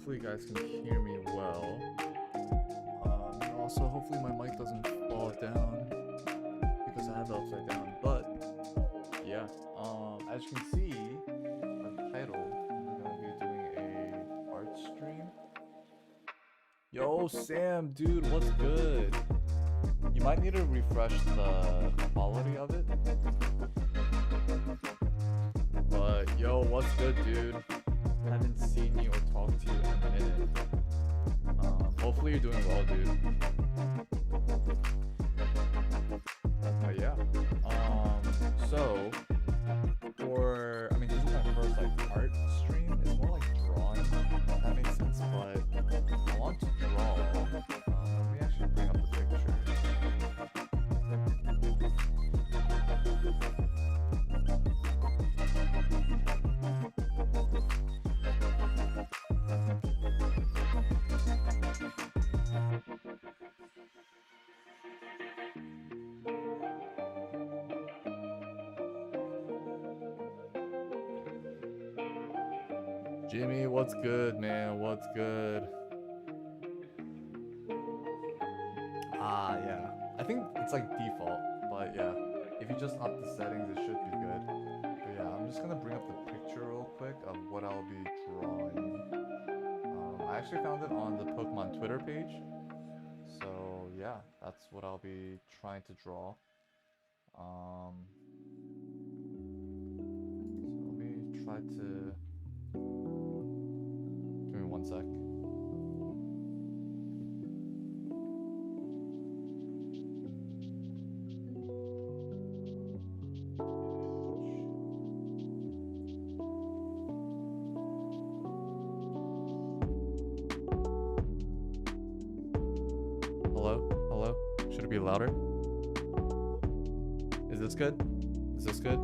hopefully you guys can hear me well. And also, hopefully my mic doesn't fall down because I have it upside down. But yeah, as you can see from the title, we're gonna be doing a art stream. Yo, Sam, dude, what's good? You might need to refresh the quality of it. But yo, what's good, dude? Haven't seen you or talked to you in a minute. Hopefully you're doing well, dude. But yeah. So I mean, this is my first like art stream. It's more like drawing, if that makes sense. But I want to draw. Let me actually bring up the picture. Jimmy, what's good, man? What's good? Yeah. I think it's like default, but yeah. If you just up the settings, it should be good. But yeah, I'm just gonna bring up the picture real quick of what I'll be drawing. I actually found it on the Pokemon Twitter page. So yeah, that's what I'll be trying to draw. So let me try to... Give me one sec. Hello? Hello? Should it be louder? Is this good? Is this good?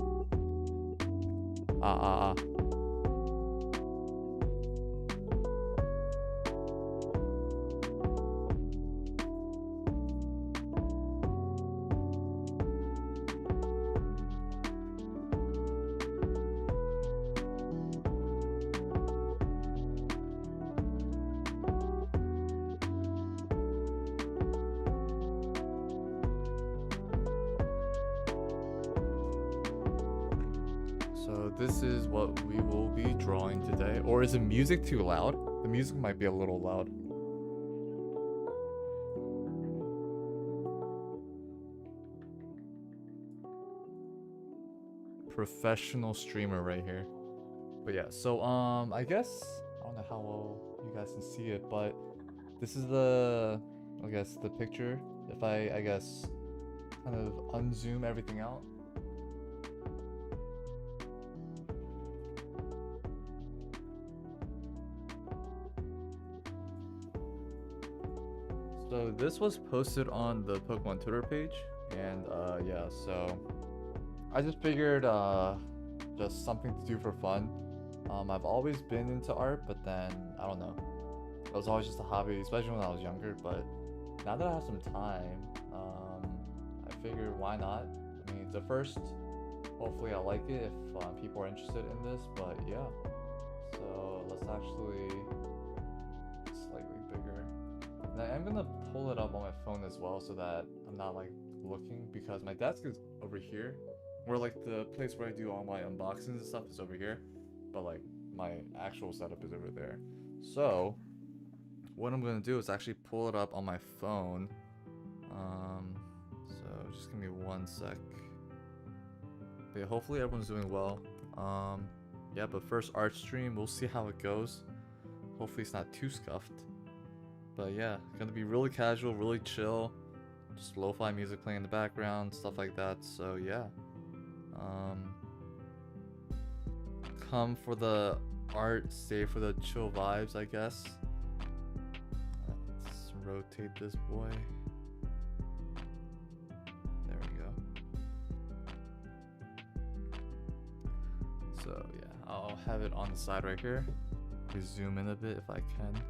Ah. So this is what we will be drawing today. Or is the music too loud? The music might be a little loud. Professional streamer right here. But yeah, so I guess I don't know how well you guys can see it, but this is the picture. If I guess kind of unzoom everything out. So this was posted on the Pokemon Twitter page, and yeah, so I just figured just something to do for fun. I've always been into art, but then I don't know, it was always just a hobby, especially when I was younger. But now that I have some time, I figured why not? I mean, it's a first. Hopefully, I like it if people are interested in this. But yeah, so let's actually slightly bigger. And I am gonna pull it up on my phone as well, so that I'm not like looking, because my desk is over here, where like the place where I do all my unboxings and stuff is over here, but like my actual setup is over there. So what I'm gonna do is actually pull it up on my phone. So just give me one sec. But yeah, hopefully everyone's doing well. Yeah, but first art stream, we'll see how it goes. Hopefully it's not too scuffed. But yeah, gonna be really casual, really chill. Just lo-fi music playing in the background, stuff like that. So yeah. Come for the art, stay for the chill vibes, I guess. Let's rotate this boy. There we go. So yeah, I'll have it on the side right here. We zoom in a bit if I can.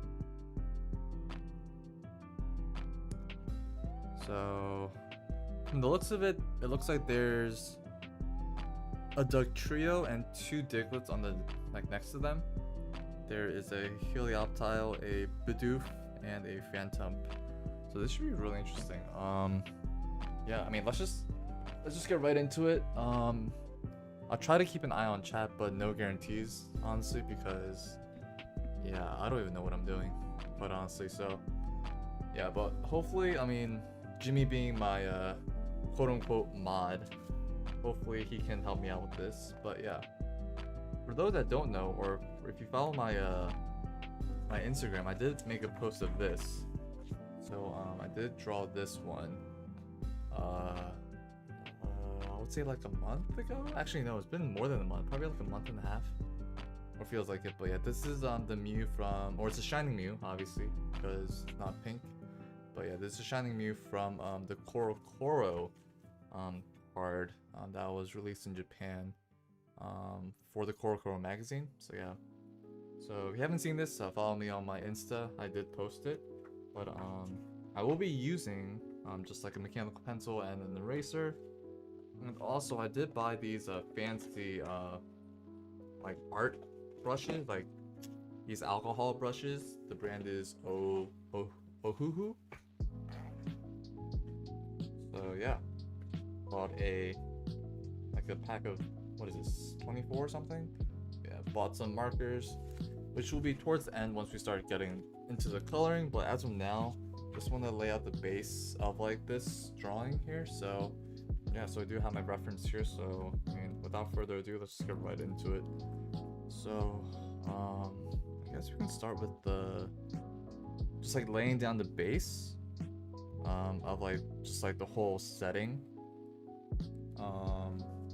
So from the looks of it, it looks like there's a Dugtrio and two Digletts on the like next to them. there is a Helioptile, a Bidoof, and a Phantump. So this should be really interesting. Yeah, I mean, let's just get right into it. I'll try to keep an eye on chat, but no guarantees, honestly, because yeah, I don't even know what I'm doing, quite honestly. So yeah, but hopefully, I mean, Jimmy being my quote-unquote mod, hopefully he can help me out with this. But yeah, for those that don't know, or if you follow my my Instagram, I did make a post of this. So I did draw this one. I would say like a month ago. Actually, no, it's been more than a month. Probably like a month and a half. Or feels like it. But yeah, this is the Mew from, or it's a Shining Mew, obviously, because it's not pink. But yeah, this is a Shining Mew from the Koro card that was released in Japan for the Koro magazine. So yeah. So if you haven't seen this, follow me on my Insta. I did post it. But I will be using just like a mechanical pencil and an eraser. And also I did buy these fancy like art brushes, like these alcohol brushes. The brand is Ohuhu. So yeah, bought a pack of, what is this, 24 or something? Yeah, bought some markers, which will be towards the end once we start getting into the coloring. But as of now, just want to lay out the base of like this drawing here. So yeah, so I do have my reference here. So I mean, without further ado, let's just get right into it. So I guess we can start with just like laying down the base of like just like the whole setting.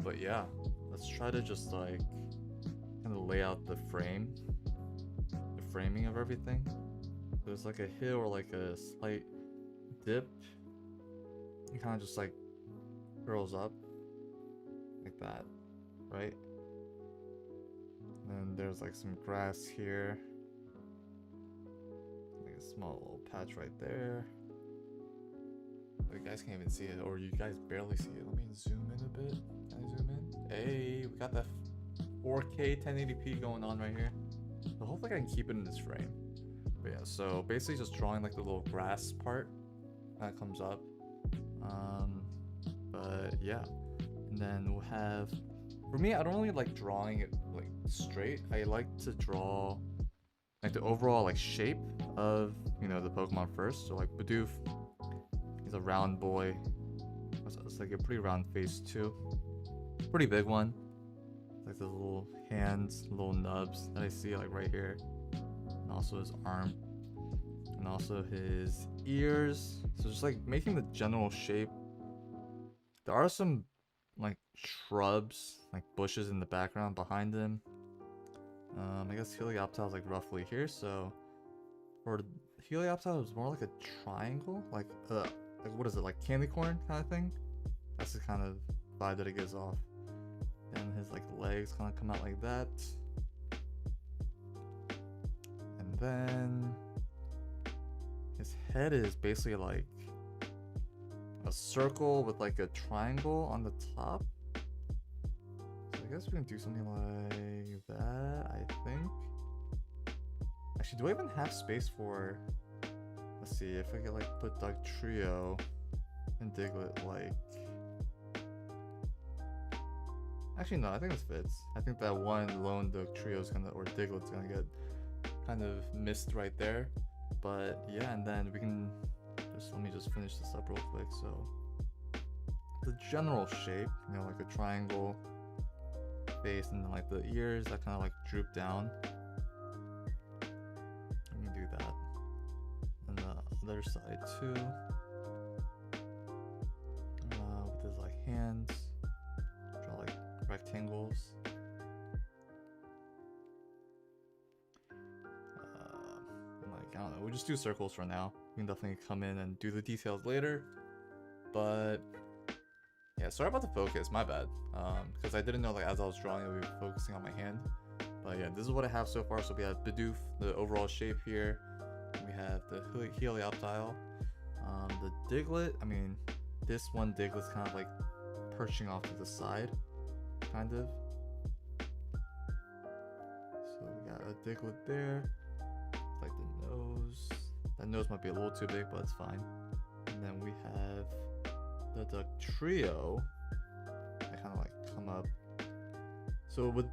But yeah, let's try to just like kind of lay out the framing of everything. There's like a hill or like a slight dip. It kind of just like curls up like that, right? And there's like some grass here, like a small little patch right there. But you guys can't even see it, or you guys barely see it. Let me zoom in a bit. Can I zoom in? Hey, we got that 4K 1080p going on right here. So hopefully I can keep it in this frame. But yeah, so basically just drawing like the little grass part that comes up. But yeah, and then we'll have, for me, I don't really like drawing it like straight. I like to draw like the overall like shape of, you know, the Pokemon first. So like Bidoof, he's a round boy. It's like a pretty round face too. Pretty big one. Like the little hands, little nubs that I see like right here. And also his arm. And also his ears. So just like making the general shape. There are some like shrubs, like bushes in the background behind him. I guess Helioptile is like roughly here. So for Helioptile, it's more like a triangle, like what is it, like candy corn kind of thing? That's the kind of vibe that it gives off. And his like legs kind of come out like that. And then his head is basically like a circle with like a triangle on the top. So I guess we can do something like that, I think. Actually, do I even have space for, let's see, if I could like put Dugtrio and Diglett like, actually no, I think this fits. I think that one lone Dugtrio is gonna, or Diglett's gonna get kind of missed right there. But yeah, and then we can let me just finish this up real quick. So the general shape, you know, like a triangle face, and then like the ears that kind of like droop down. Let me do that. And the other side too. With his like hands, draw like rectangles. Like, I don't know, we'll just do circles for now. We can definitely come in and do the details later. But yeah, sorry about the focus, my bad. Because I didn't know, like, as I was drawing, I would be focusing on my hand. But yeah, this is what I have so far. So we have Bidoof, the overall shape here. We have the Helioptile. The Diglett, I mean, this one Diglett's kind of like perching off to the side, kind of. So we got a Diglett there. Like the nose. That nose might be a little too big, but it's fine. And then we have the Dugtrio. They kind of like come up. So with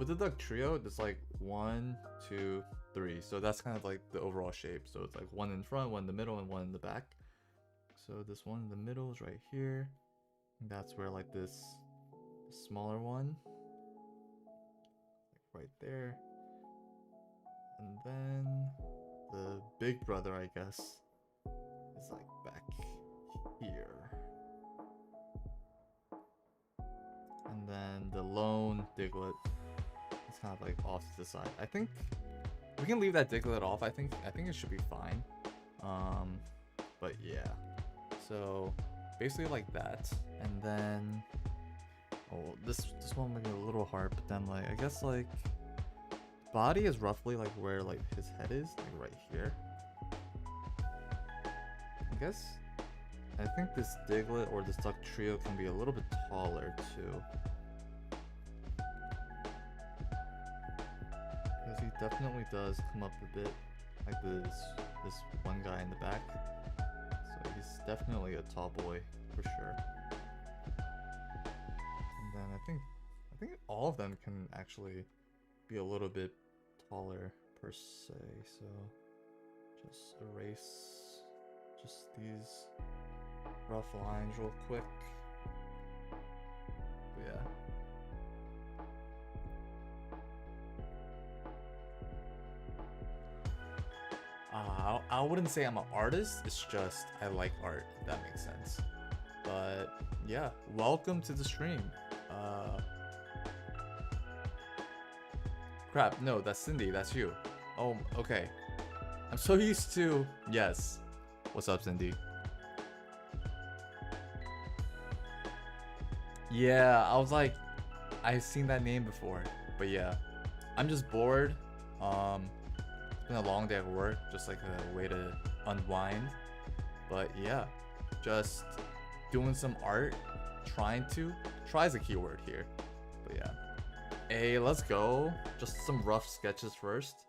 the Dugtrio, there's like 1, 2, 3. So that's kind of like the overall shape. So it's like one in front, one in the middle, and one in the back. So this one in the middle is right here. And that's where like this smaller one, like right there. And then the big brother, I guess, is like back here. And then the lone Diglett is kind of like off to the side. I think we can leave that Diglett off. I think it should be fine. But yeah. So basically like that. And then this one might be a little hard, but then like I guess like body is roughly like where like his head is, like right here. I guess I think this Diglett or this Dugtrio can be a little bit taller too. Because he definitely does come up a bit like this one guy in the back. So he's definitely a tall boy for sure. And then I think all of them can actually be a little bit taller per se. So just erase just these rough lines real quick. But yeah. I wouldn't say I'm an artist, it's just I like art, if that makes sense. But yeah, welcome to the stream. Crap, no, that's Cindy, that's you. Oh, okay. I'm so used to, yes. What's up, Cindy? Yeah, I was like, I've seen that name before, but yeah. I'm just bored. It's been a long day at work, just like a way to unwind. But yeah, just doing some art, try's a keyword here. But yeah. Hey, let's go. Just some rough sketches first.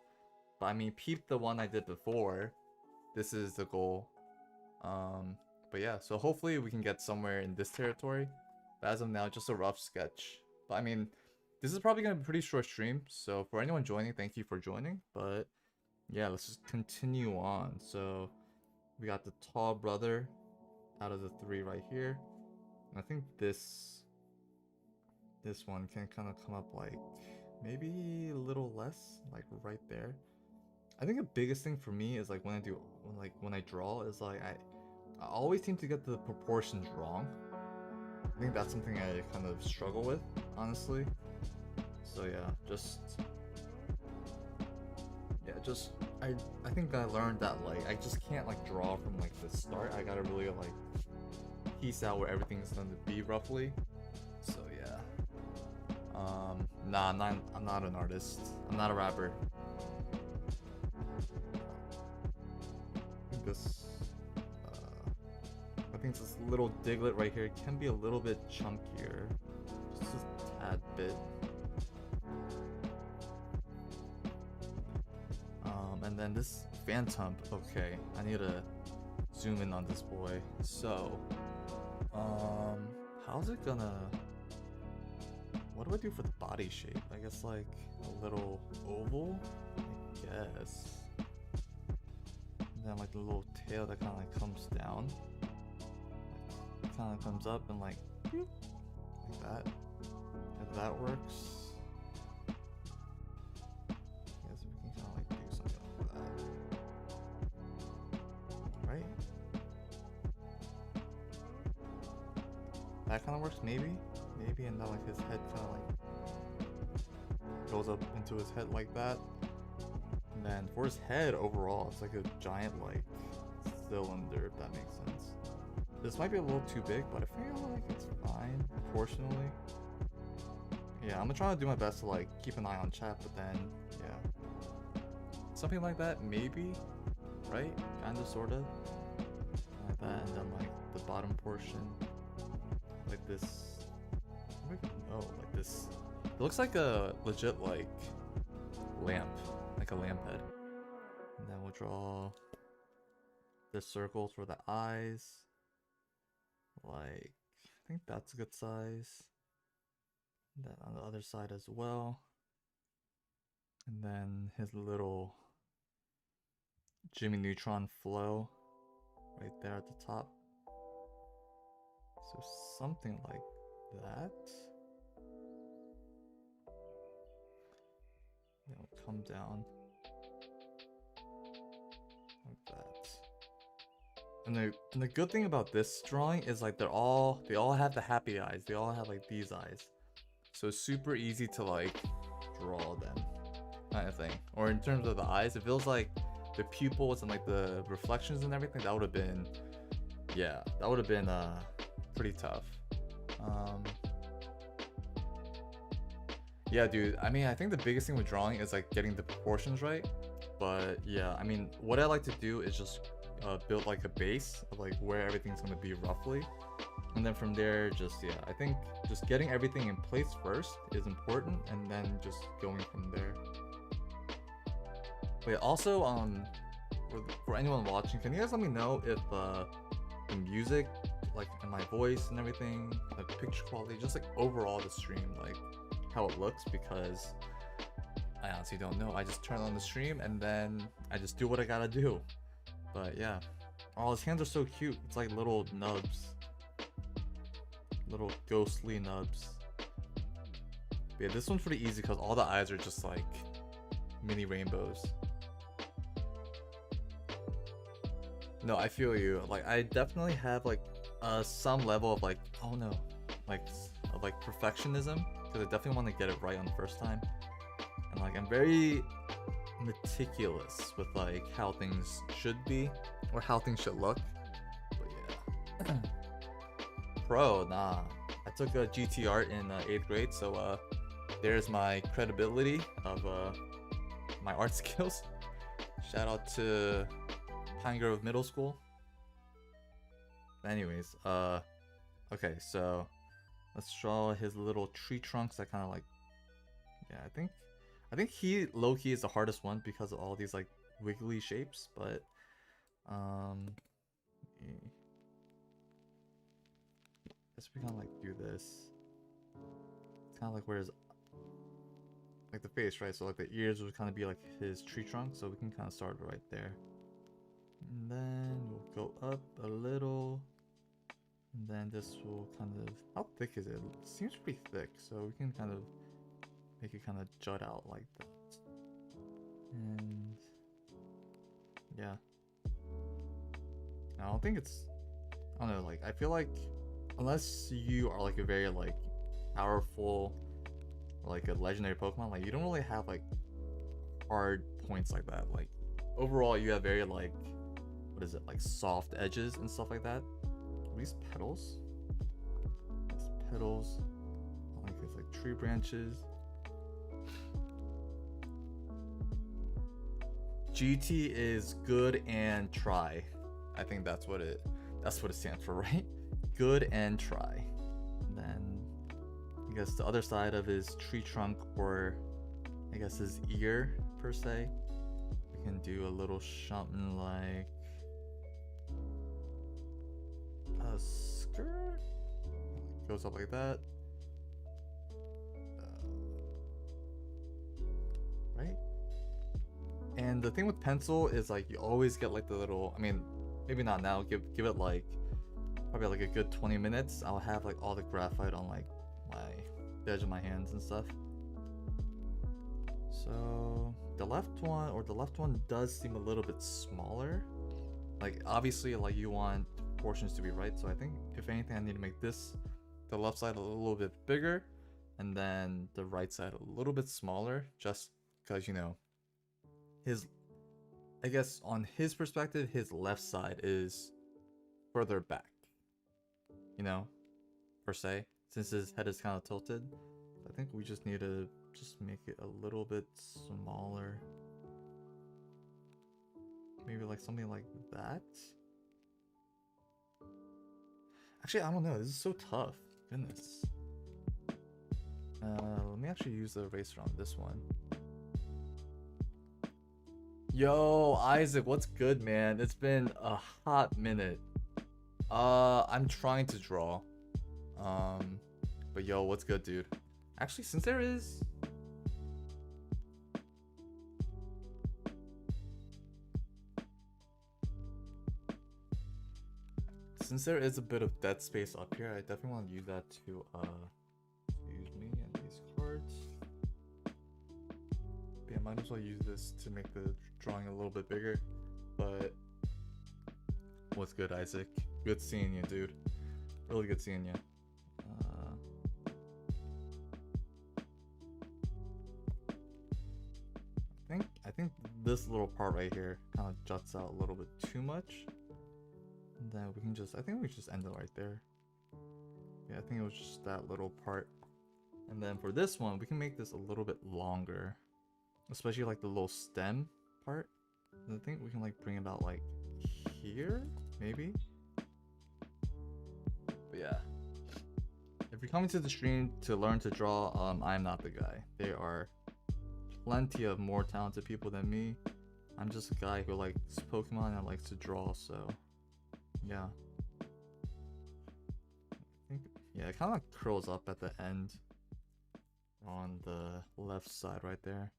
But I mean, peep the one I did before. This is the goal. But yeah, so hopefully we can get somewhere in this territory. But as of now, just a rough sketch. But I mean, this is probably gonna be a pretty short stream. So for anyone joining, thank you for joining. But yeah, let's just continue on. So we got the tall brother out of the 3 right here. And I think this one can kind of come up like maybe a little less, like right there. I think the biggest thing for me is like when I draw is like I always seem to get the proportions wrong. I think that's something I kind of struggle with, honestly. So yeah, I think I learned that like I just can't like draw from like the start. I gotta really like piece out where everything's gonna be roughly. So yeah. Nah, I'm not an artist. I'm not a rapper. I think this little Diglett right here can be a little bit chunkier. Just a tad bit. And then this Phantump, okay, I need to zoom in on this boy. So, how's it gonna, what do I do for the body shape? I guess like a little oval, I guess. And then like the little tail that kind of like comes down. Like, kind of comes up and like, whoop, like that. If that works. That kind of works, maybe, and then like his head kind of like goes up into his head like that. And then for his head overall, it's like a giant like cylinder, if that makes sense. This might be a little too big, but I feel like it's fine proportionally. Yeah, I'm gonna try to do my best to like keep an eye on chat, but then yeah, something like that, maybe, right? Kinda, sorta, like that, and then like the bottom portion. Like this, like this. It looks like a legit like lamp, like a lamp head. And then we'll draw the circles for the eyes. Like, I think that's a good size. And then on the other side as well. And then his little Jimmy Neutron flow right there at the top. So something like that. Then it'll come down like that. And the good thing about this drawing is like they all have the happy eyes. They all have like these eyes. So it's super easy to like draw them, kind of thing. Or in terms of the eyes, it feels like the pupils and like the reflections and everything, that would have been, yeah, that would have been pretty tough. Yeah, dude, I mean, I think the biggest thing with drawing is like getting the proportions right. But yeah, I mean, what I like to do is just build like a base of like where everything's gonna be roughly, and then from there, just yeah, I think just getting everything in place first is important, and then just going from there. But yeah, also for anyone watching, can you guys let me know if the music, like and my voice and everything, the picture quality, just like overall the stream, like how it looks, because I honestly don't know. I just turn on the stream and then I just do what I gotta do. But yeah, oh, his hands are so cute. It's like little nubs, little ghostly nubs. But yeah, this one's pretty easy because all the eyes are just like mini rainbows. No, I feel you. Like I definitely have like some level of like, oh no, like of like perfectionism, because I definitely want to get it right on the first time. And like I'm very meticulous with like how things should be or how things should look. But yeah. Pro, nah. I took a GT art in 8th grade, so there's my credibility of my art skills. Shout out to Pine Grove Middle School. Anyways, okay, so let's draw his little tree trunks. That kind of like, yeah, I think he low-key is the hardest one because of all these like wiggly shapes, but yeah. Guess we kind of like do this. It's kind of like where his, like the face, right? So like the ears would kind of be like his tree trunk, so we can kind of start right there. And then we'll go up a little. And then this will kind of, how thick is it? It seems pretty thick, so we can kind of make it kind of jut out like that. And yeah. I don't think it's, I don't know, like I feel like unless you are like a very like powerful, like a legendary Pokemon, like you don't really have like hard points like that. Like overall you have very like, what is it, like soft edges and stuff like that. Are these petals? These petals, like it's like tree branches. GT is good and try. I think that's what it stands for, right? Good and try. And then I guess the other side of his tree trunk, or I guess his ear per se, we can do a little something like a skirt. Goes up like that. Right? And the thing with pencil is like you always get like the little, I mean, maybe not now, give it like probably like a good 20 minutes. I'll have like all the graphite on like the edge of my hands and stuff. So the left one does seem a little bit smaller. Like obviously like you want proportions to be right, so I think if anything I need to make this, the left side a little bit bigger and then the right side a little bit smaller, just because, you know, his, I guess on his perspective, his left side is further back, you know, per se, since his head is kind of tilted. I think we just need to just make it a little bit smaller. Maybe like something like that. Actually, I don't know. This is so tough. Goodness. Let me actually use the eraser on this one. Yo, Isaac, what's good, man? It's been a hot minute. I'm trying to draw. Um, but yo, what's good, dude? Actually, since there is a bit of dead space up here, I definitely want to use that to use me and these cards. But yeah, I might as well use this to make the drawing a little bit bigger. But what's good, Isaac? Good seeing you, dude. Really good seeing you. I think this little part right here kind of juts out a little bit too much. And then we can just, I think we just end it right there. Yeah, I think it was just that little part. And then for this one, we can make this a little bit longer, especially like the little stem part. And I think we can like bring it out like here, maybe. But yeah, if you're coming to the stream to learn to draw, I'm not the guy. There are plenty of more talented people than me. I'm just a guy who likes Pokemon and likes to draw, so yeah. Yeah, it kind of like curls up at the end on the left side right there.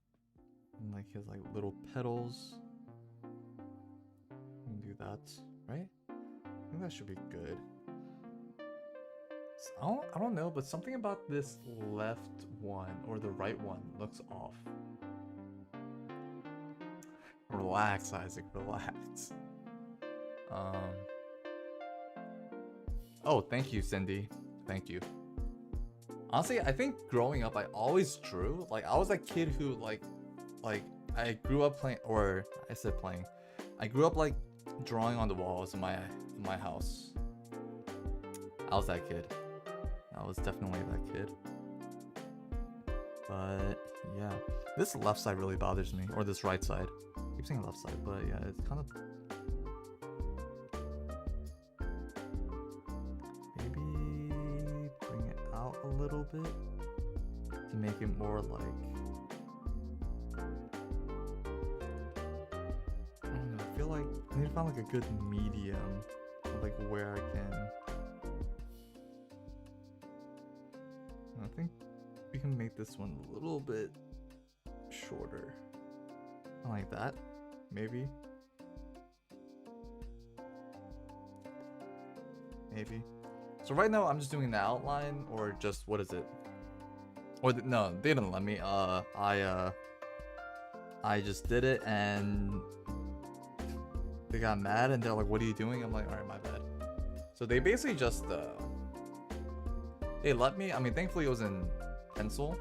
And like his like little petals. We can do that, right? I think that should be good. So, I don't know, but something about this left one or the right one looks off. Relax, Isaac, relax. Oh, thank you, Cindy. Thank you. Honestly, I think growing up, I always drew. Like, I was that kid who, like, I grew up playing, or I said playing. I grew up, like, drawing on the walls in my house. I was that kid. I was definitely that kid. But, yeah. This left side really bothers me, or this right side. I keep saying left side, but yeah, it's kind of... a little bit to make it more like, I don't know, I feel like I need to find like a good medium of like where I can. I think we can make this one a little bit shorter, like that, maybe. So right now I'm just doing the outline, or just, what is it? Or no, they didn't let me. I just did it and they got mad and they're like, "What are you doing?" I'm like, "All right, my bad." So they basically just they let me. I mean, thankfully it was in pencil,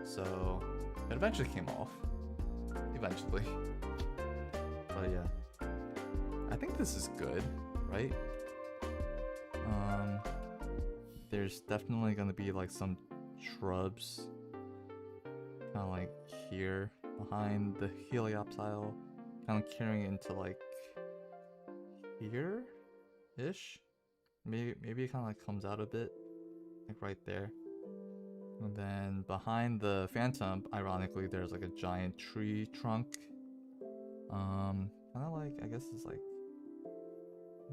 so it eventually came off. Eventually, but yeah, I think this is good, right? There's definitely gonna be like some shrubs kind of like here behind the Helioptile, kind of carrying it into like here ish. Maybe it kind of like comes out a bit like right there. And then behind the Phantump, ironically, there's like a giant tree trunk. Kind of like, I guess it's like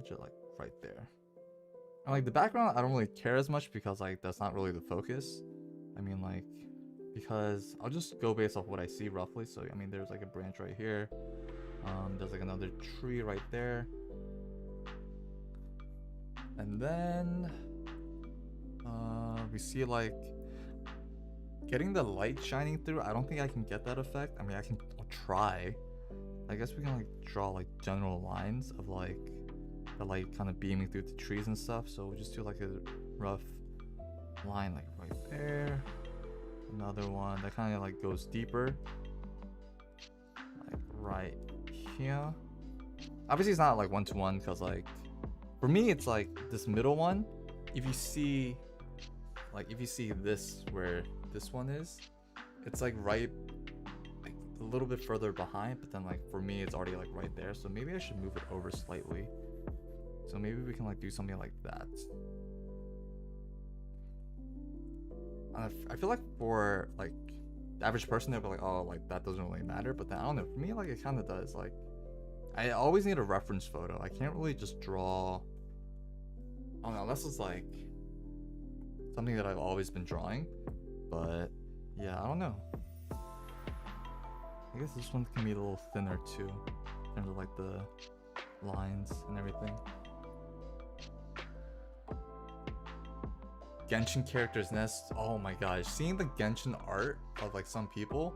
just like right there. And like the background, I don't really care as much because like that's not really the focus. I mean, like, because I'll just go based off what I see roughly. So I mean, there's like a branch right here. There's like another tree right there. And then we see like getting the light shining through. I don't think I can get that effect. I mean, I'll try. I guess we can like draw like general lines of like the light kind of beaming through the trees and stuff. So we'll just do like a rough line like right there. Another one that kind of like goes deeper, like right here. Obviously it's not like one-to-one because like for me it's like this middle one. If you see this where this one is, it's like right like a little bit further behind, but then like for me it's already like right there. So maybe I should move it over slightly. So maybe we can like do something like that. I feel like for like the average person, they'll be like, oh, like that doesn't really matter. But then I don't know, for me, like it kind of does. Like I always need a reference photo. I can't really just draw. I don't know, unless it's like something that I've always been drawing. But yeah, I don't know. I guess this one can be a little thinner too, in terms of like the lines and everything. Genshin characters nest. Oh my gosh, seeing the Genshin art of like some people,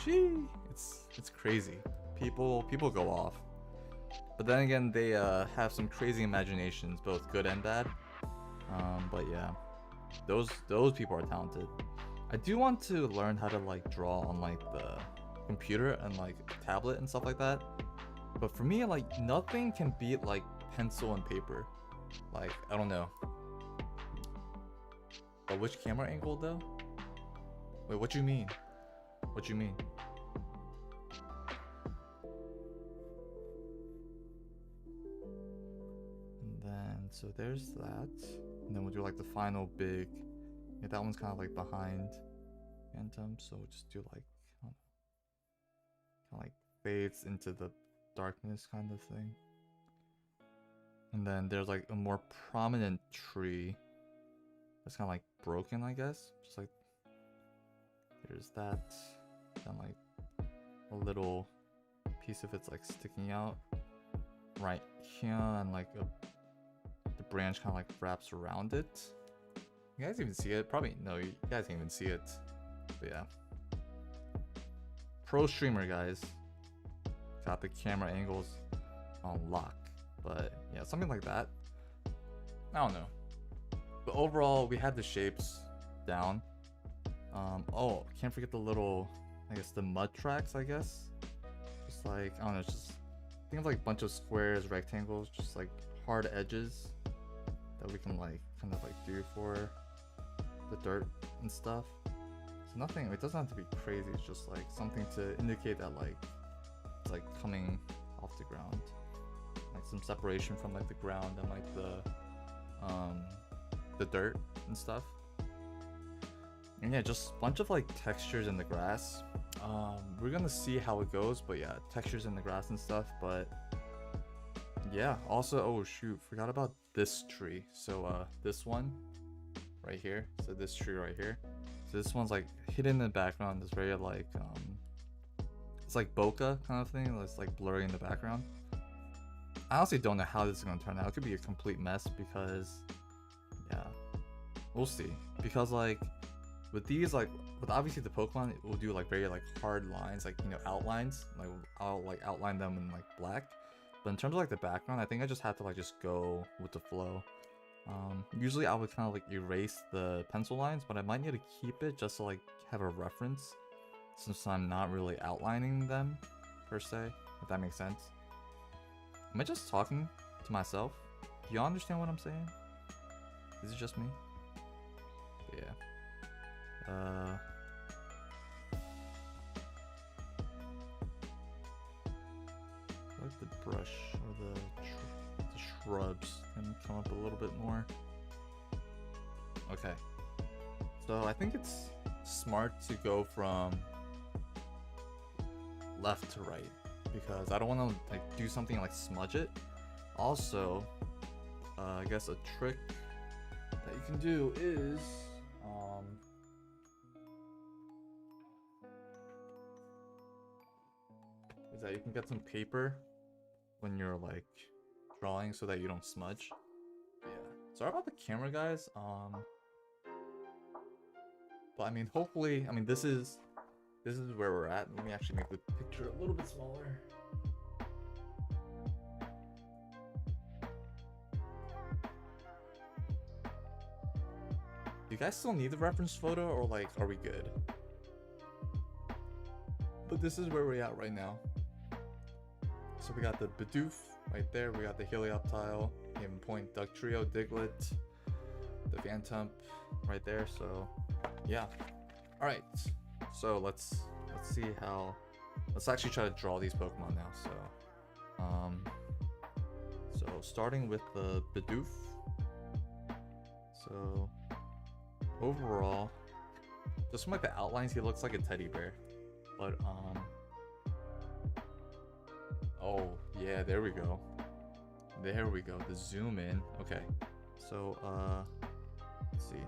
it's crazy. People go off. But then again, they have some crazy imaginations, both good and bad. But yeah, those people are talented. I do want to learn how to like draw on like the computer and like tablet and stuff like that. But for me, like nothing can beat like pencil and paper. Like I don't know. But which camera angle though? Wait, what you mean? What you mean? And then so there's that. And then we'll do like the final big. Yeah, that one's kind of like behind Phantump, so we'll just do like kind of like fades into the darkness kind of thing. And then there's like a more prominent tree that's kind of like broken, I guess. Just like there's that, then like a little piece of it's like sticking out right here, and like the branch kind of like wraps around it. You guys even see it? Probably no, you guys can't even see it. But yeah, pro streamer guys, got the camera angles on lock. But yeah, something like that. I don't know. But overall, we had the shapes down. Oh, can't forget the little, I guess the mud tracks, I guess. Just like, I don't know, just think of like a bunch of squares, rectangles, just like hard edges that we can like kind of like do for the dirt and stuff. So nothing, it doesn't have to be crazy, it's just like something to indicate that like it's like coming off the ground. Like some separation from like the ground and like the dirt and stuff. And yeah, just a bunch of like textures in the grass. We're gonna see how it goes, but yeah, textures in the grass and stuff. But yeah, also, oh shoot, forgot about this tree. So this one right here, so this tree right here, so this one's like hidden in the background. It's very like it's like bokeh kind of thing. It's like blurry in the background. I honestly don't know how this is gonna turn out. It could be a complete mess because yeah, we'll see. Because like with these, like with obviously the Pokemon, it will do like very like hard lines, like, you know, outlines. Like I'll like outline them in like black. But in terms of like the background, I think I just have to like just go with the flow. Usually I would kind of like erase the pencil lines, but I might need to keep it just to like have a reference, since I'm not really outlining them per se, if that makes sense. Am I just talking to myself? Do y'all understand what I'm saying? Is it just me? Yeah. I like the brush or the shrubs can come up a little bit more. Okay. So I think it's smart to go from left to right, because I don't want to like do something like smudge it. Also, I guess a trick that you can do is that you can get some paper when you're like drawing so that you don't smudge. But yeah, sorry about the camera, guys. But I mean, hopefully, I mean, this is where we're at. Let me actually make the picture a little bit smaller. Do you guys still need the reference photo, or like, are we good? But this is where we're at right now. So we got the Bidoof right there. We got the Helioptile, Game Point Dugtrio, Diglett, the Phantump right there. So yeah. All right. So let's see how. Let's actually try to draw these Pokemon now. So starting with the Bidoof. So overall, Just from like the outlines, he looks like a teddy bear. But oh yeah, there we go. There we go. The zoom in. Okay. So let's see.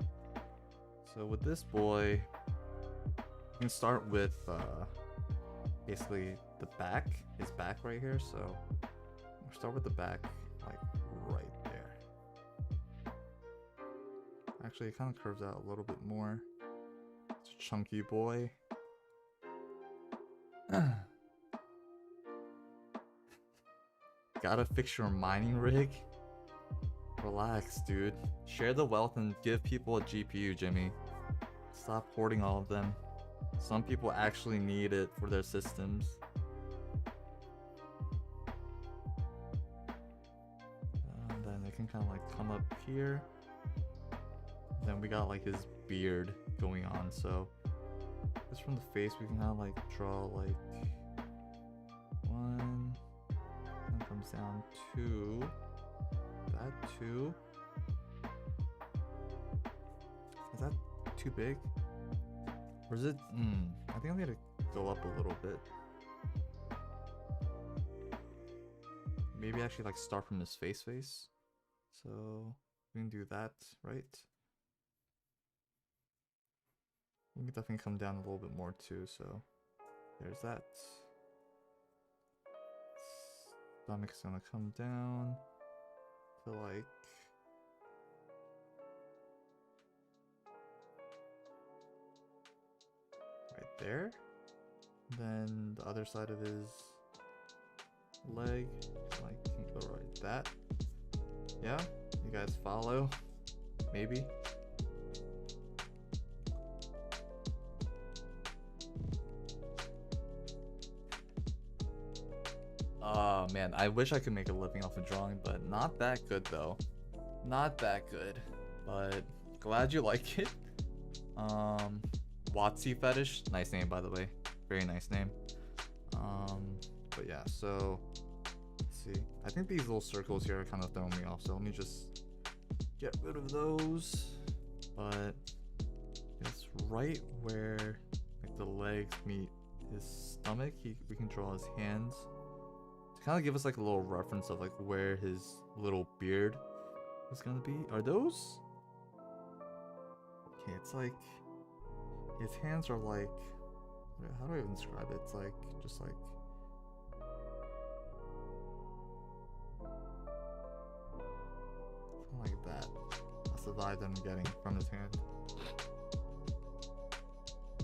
So with this boy, you can start with basically the back, his back right here. So we'll start with the back, like right there. Actually, it kind of curves out a little bit more. It's a chunky boy. Gotta fix your mining rig? Relax, dude. Share the wealth and give people a GPU, Jimmy. Stop hoarding all of them. Some people actually need it for their systems. And then it can kind of like come up here. Then we got like his beard going on, so just from the face we can kind of like draw like one, and comes down two, that two. Is that too big? Or is it? I think I need to go up a little bit. Maybe actually like start from his face. So we can do that, right? We can definitely come down a little bit more too, so there's that. Stomach's gonna come down to like right there. Then the other side of his leg, like can go right that. Yeah, you guys follow? Maybe. Oh man, I wish I could make a living off of drawing, but not that good though. Not that good. But glad you like it. Watsy Fetish, nice name by the way. Very nice name. But yeah, so let's see. I think these little circles here are kind of throwing me off, so let me just get rid of those. But it's right where like the legs meet his stomach. We can draw his hands. Kind of give us like a little reference of like where his little beard is gonna be. Are those? Okay, it's like his hands are like, how do I even describe it? It's like just like something like that. That's the vibe that I'm getting from his hand.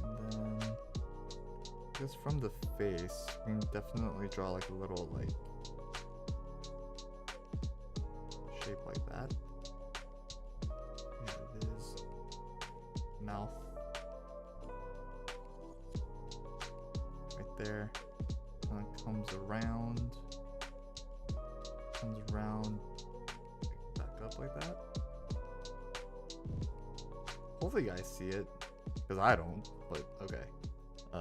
And then just from the face, we can definitely draw like a little like shape like that. Yeah, it is. Mouth. Right there. And it comes around. Back up like that. Hopefully you guys see it. Because I don't, but okay. I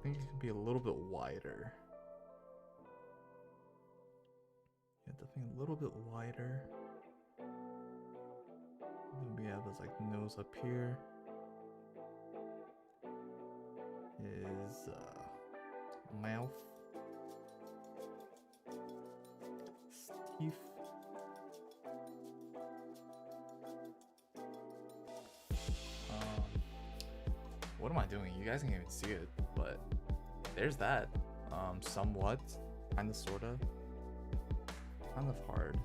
think it can be a little bit wider. Yeah, definitely a little bit wider. And then we have his like nose up here. His mouth. His teeth. What am I doing? You guys can't even see it, but there's that. Somewhat, kind of, sorta, kind of hard.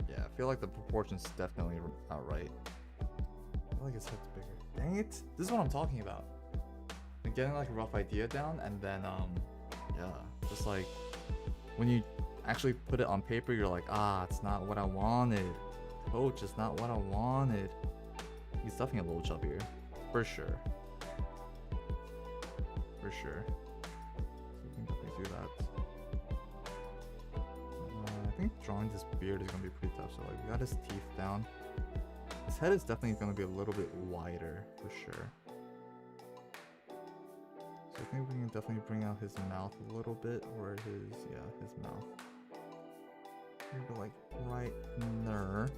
Yeah, I feel like the proportions definitely not right. I feel like his head's bigger. Dang it! This is what I'm talking about. I'm getting like a rough idea down, and then yeah, just like when you actually put it on paper, you're like, ah, it's not what I wanted. Coach, it's not what I wanted. He's definitely a little chubbier. For sure. For sure. So we can definitely do that. I think drawing this beard is going to be pretty tough. So like, we got his teeth down. His head is definitely going to be a little bit wider, for sure. So I think we can definitely bring out his mouth a little bit, or his mouth. Maybe like right there.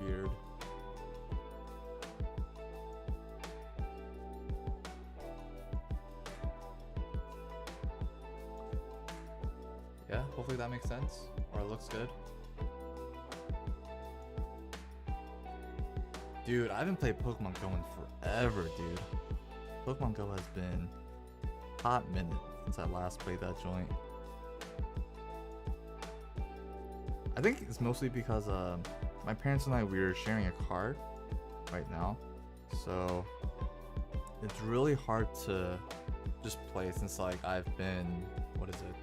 beard. Yeah, hopefully that makes sense, or it looks good. Dude, I haven't played Pokemon Go in forever, dude. Pokemon Go has been a hot minute since I last played that joint. I think it's mostly because my parents and I, we're sharing a card right now, so it's really hard to just play since like I've been, what is it?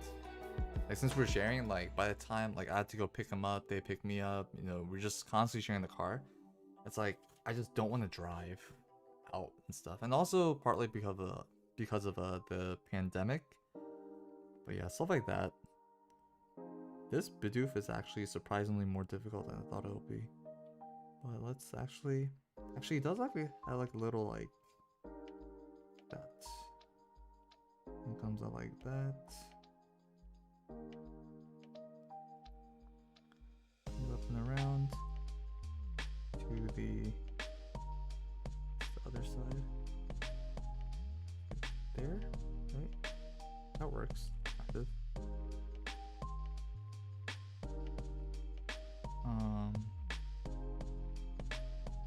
Like since we're sharing, like by the time like I had to go pick them up, they pick me up, you know, we're just constantly sharing the car. It's like I just don't want to drive out and stuff, and also partly because of the pandemic. But yeah, stuff like that. This Bidoof is actually surprisingly more difficult than I thought it would be. But let's actually it does actually have like a little like that. It comes out like that. Comes up and around to the other side. There, right? That works. Active.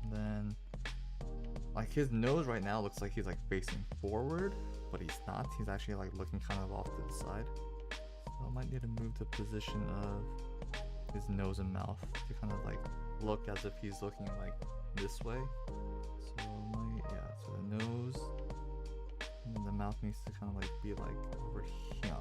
Then like his nose right now looks like he's like facing forward, but he's not. He's actually like looking kind of off to the side. So I might need to move the position of his nose and mouth to kind of like look as if he's looking like this way. So so the nose and then the mouth needs to kind of like be like over here.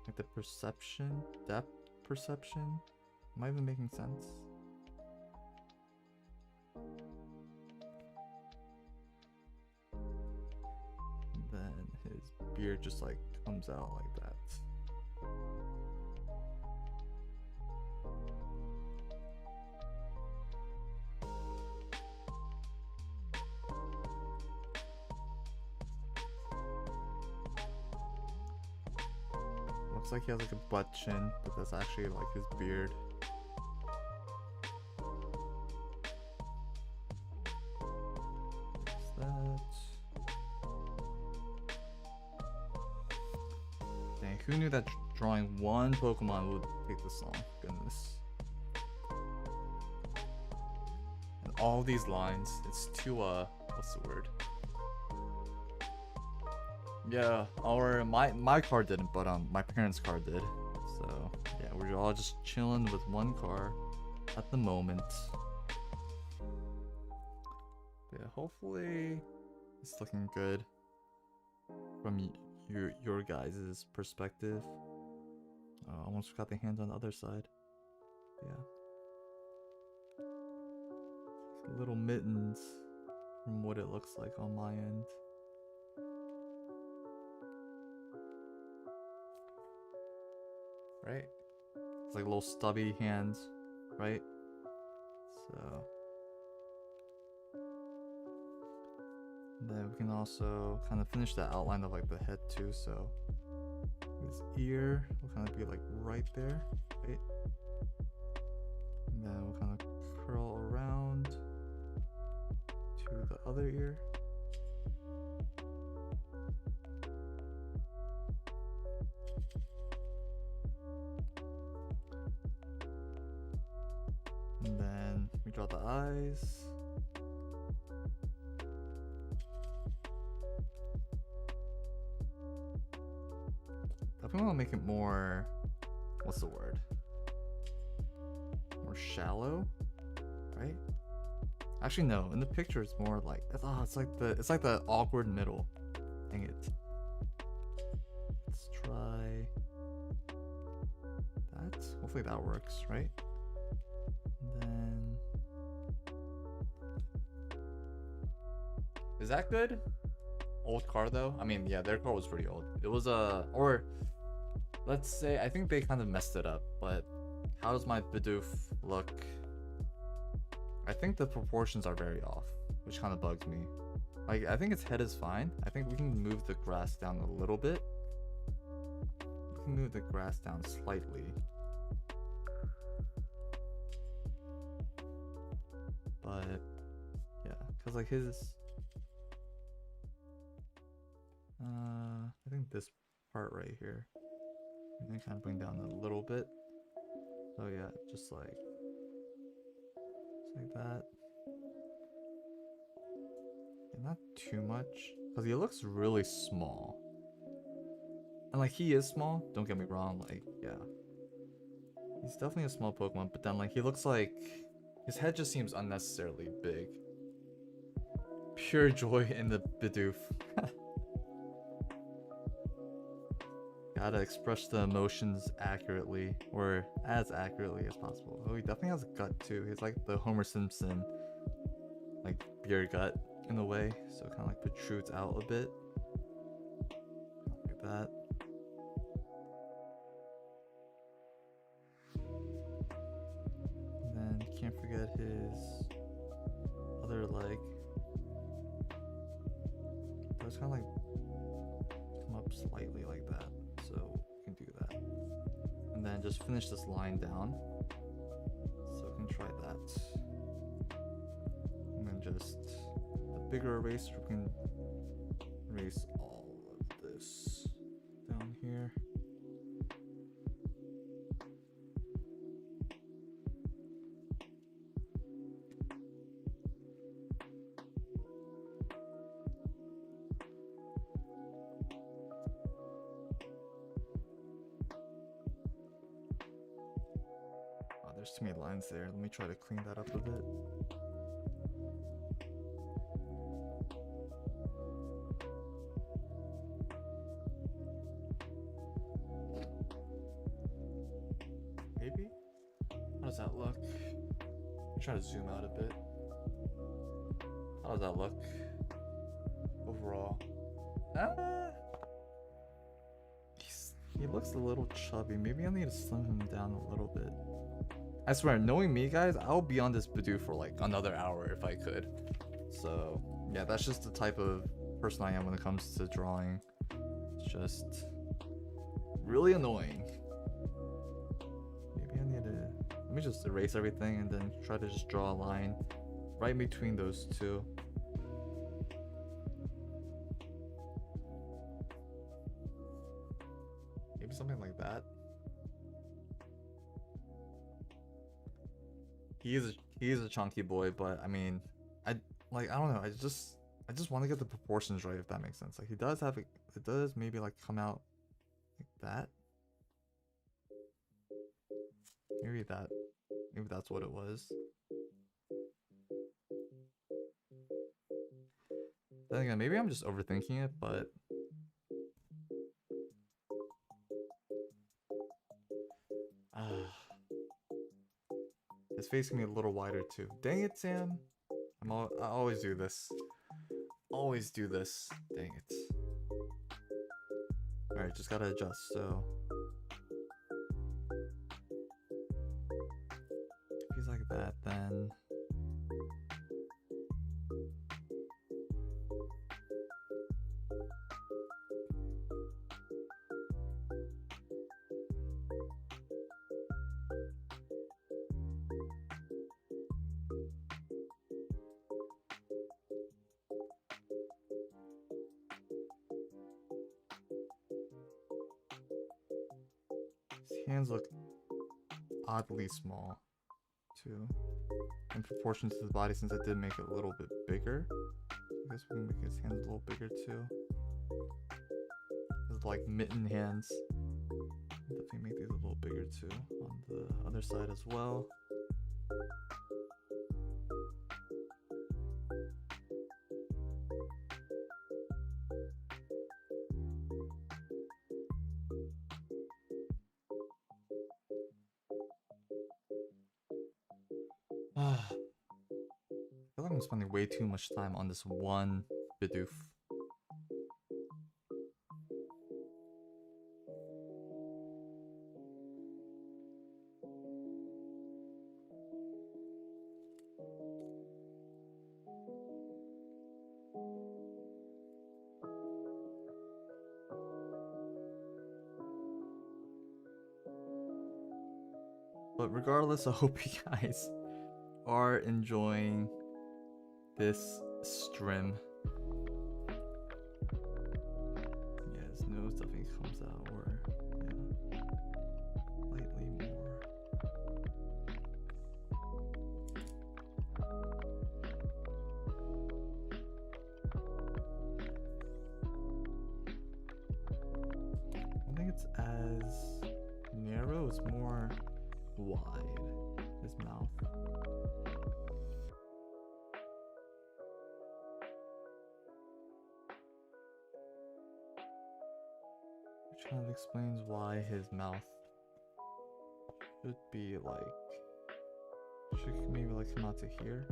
Like the perception, depth perception, am I even making sense? And then his beard just like comes out like that. Looks like he has like a butt chin, but that's actually like his beard. There's that. Dang, who knew that drawing one Pokemon would take this long? Goodness. And all these lines, it's too what's the word? Yeah, or my car didn't, but my parents' car did. So yeah, we're all just chilling with one car at the moment. Yeah, hopefully it's looking good from your guys' perspective. I almost forgot the hands on the other side. Yeah, little mittens from what it looks like on my end. Right? It's like little stubby hands, right? So then we can also kind of finish the outline of like the head too. So his ear will kind of be like right there, right? And then we'll kind of curl around to the other ear. And then we draw the eyes. Definitely want to make it more, what's the word? More shallow, right? Actually, no. In the picture, it's more like it's like the awkward middle. Dang it. Let's try that. Hopefully that works, right? Then is that good? Old car though. I mean, yeah, their car was pretty old. It was or let's say I think they kind of messed it up. But how does my Bidoof look? I think the proportions are very off, which kind of bugs me. Like I think its head is fine. I think we can move the grass down a little bit we can move the grass down slightly. But yeah, cause like his, I think this part right here, we can kind of bring down a little bit. So yeah, just like that. And not too much, cause he looks really small. And like he is small, don't get me wrong, like yeah. He's definitely a small Pokemon, but then like he looks like his head just seems unnecessarily big. Pure joy in the Bidoof. Gotta express the emotions accurately, or as accurately as possible. Oh, he definitely has a gut too. He's like the Homer Simpson, like beer gut in a way, so it kind of like protrudes out a bit, like that. And then can't forget his other leg. Does kind of like come up slightly like that, so we can do that. And then just finish this line down. So we can try that. And then just the bigger eraser, we can erase all of this down here. There's too many lines there. Let me try to clean that up a bit. Maybe? How does that look? Try to zoom out a bit. How does that look overall? He looks a little chubby. Maybe I need to slim him down a little bit. I swear, knowing me, guys, I'll be on this Bidoof for like another hour if I could. So yeah, that's just the type of person I am when it comes to drawing. It's just really annoying. Maybe I need to, let me just erase everything and then try to just draw a line right in between those two. Maybe something like that. He is a chunky boy, but I mean, I don't know. I just want to get the proportions right, if that makes sense. Like he does have it does maybe like come out like that. Maybe that's what it was. Then again, maybe I'm just overthinking it, but his face can be a little wider too. Dang it, Sam. I always do this. Always do this. Dang it. Alright, just gotta adjust, so. If he's like that, then. His hands look oddly small, too, in proportion to the body, since I did make it a little bit bigger. I guess we can make his hands a little bigger too. His like mitten hands. Definitely make these a little bigger too on the other side as well. I feel like I'm spending way too much time on this one Bidoof. But regardless, I hope you guys are enjoying this stream. Yeah, his nose definitely comes out, or yeah, slightly more. I don't think it's as narrow, it's more wide, his mouth. Which kind of explains why his mouth should be like, should maybe like come out to here.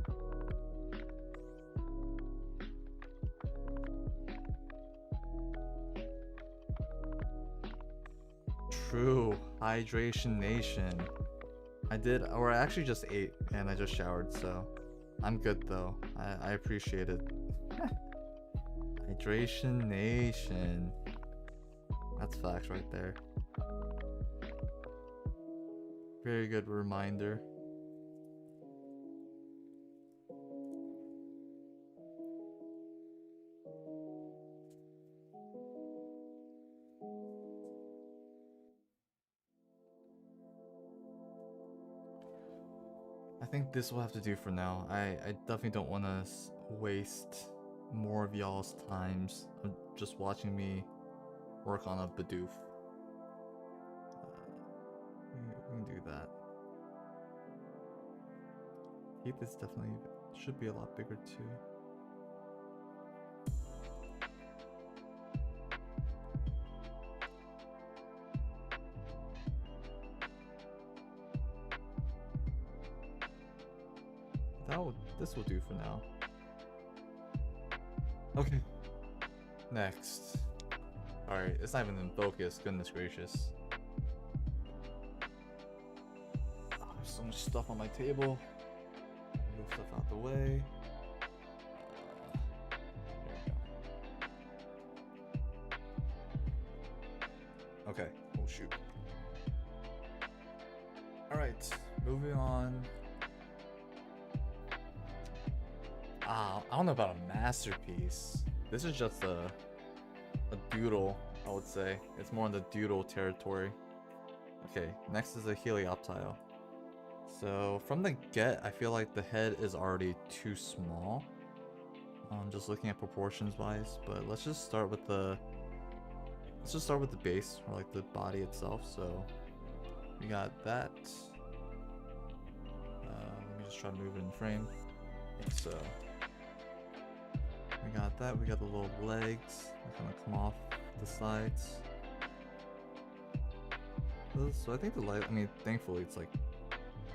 True, hydration nation. I did, or I actually just ate and I just showered, so I'm good though. I appreciate it. Hydration nation. That's facts right there. Very good reminder. I think this will have to do for now. I definitely don't want to waste more of y'all's times of just watching me work on a Bidoof. We can do that. Teeth is definitely should be a lot bigger too. This will do for now. Okay. Next. Alright, it's not even in focus, goodness gracious. Oh, there's so much stuff on my table. Move stuff out the way. There we go. Okay, oh shoot. Alright, moving on. I don't know about a masterpiece. This is just a doodle, I would say. It's more in the doodle territory. Okay, next is a Helioptile. So from the get, I feel like the head is already too small. Just looking at proportions wise, but let's just start with the base, or like the body itself. So we got that. Let me just try to move it in frame. So we got that. We got the little legs that kind of come off the sides. So I think the leg, I mean, thankfully it's like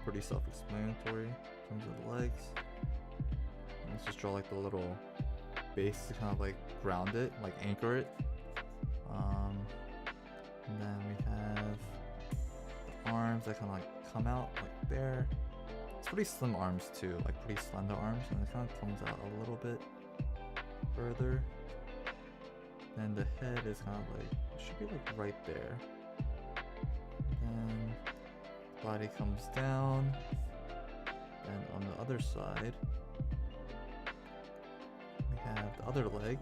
pretty self-explanatory in terms of the legs. Let's just draw like the little base to kind of like ground it, like anchor it. And then we have the arms that kind of like come out like there. It's pretty slim arms too, like pretty slender arms, and it kind of comes out a little bit further. And the head is kind of like, it should be like right there. Then body comes down, and on the other side we have the other leg.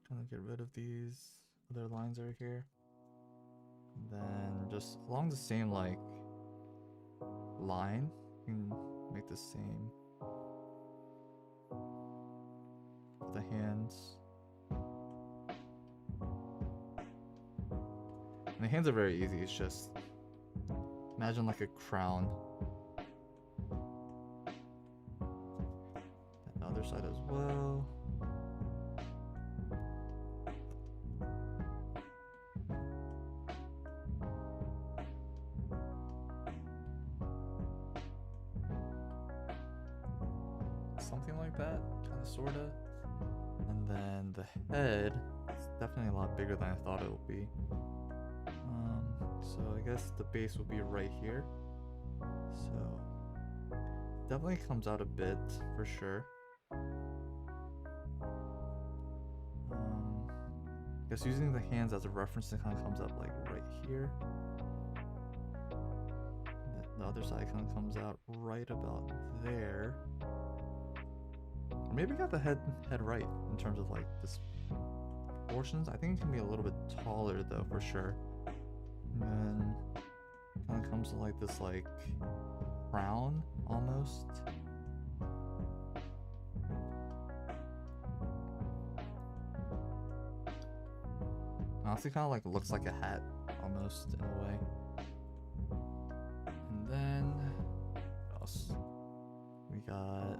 Kind of get rid of these other lines over here. And then just along the same like line, you can make the same with the hands. And the hands are very easy, it's just imagine like a crown. And the other side as well. Something like that, kind of, sort of. And then the head is definitely a lot bigger than I thought it would be. So I guess the base will be right here. So definitely comes out a bit for sure. Guess using the hands as a reference, it kind of comes up like right here. The other side kind of comes out right about there. Or maybe I got the head right in terms of like this proportions. I think it can be a little bit taller though for sure. And then kind of comes to like this like crown almost. Honestly, kind of like looks like a hat almost in a way. And then what else? We got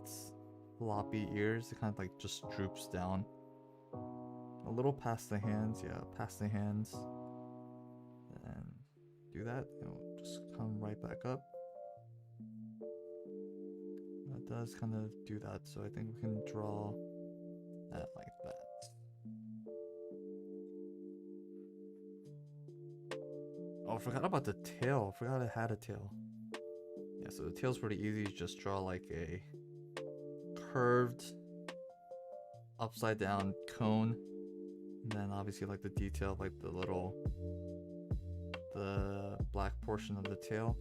its floppy ears. It kind of like just droops down a little past the hands. Yeah, past the hands. And do that. Just come right back up. That does kind of do that. So I think we can draw that like that. Oh, I forgot about the tail. I forgot it had a tail. Yeah, so the tail's pretty easy. You just draw like a curved upside down cone. And then obviously like the detail, like the black portion of the tail.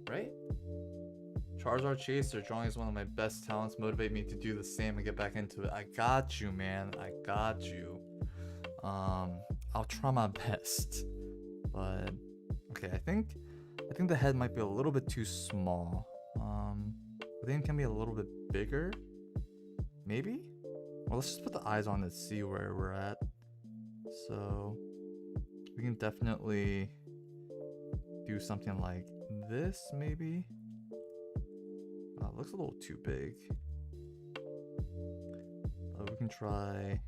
Right? Charizard Chaser drawing is one of my best talents. Motivate me to do the same and get back into it. I got you, man. I got you. I'll try my best. But okay, I think the head might be a little bit too small. I think it can be a little bit bigger. Maybe? Well, let's just put the eyes on and see where we're at. So we can definitely do something like this, maybe. It looks a little too big. We can try,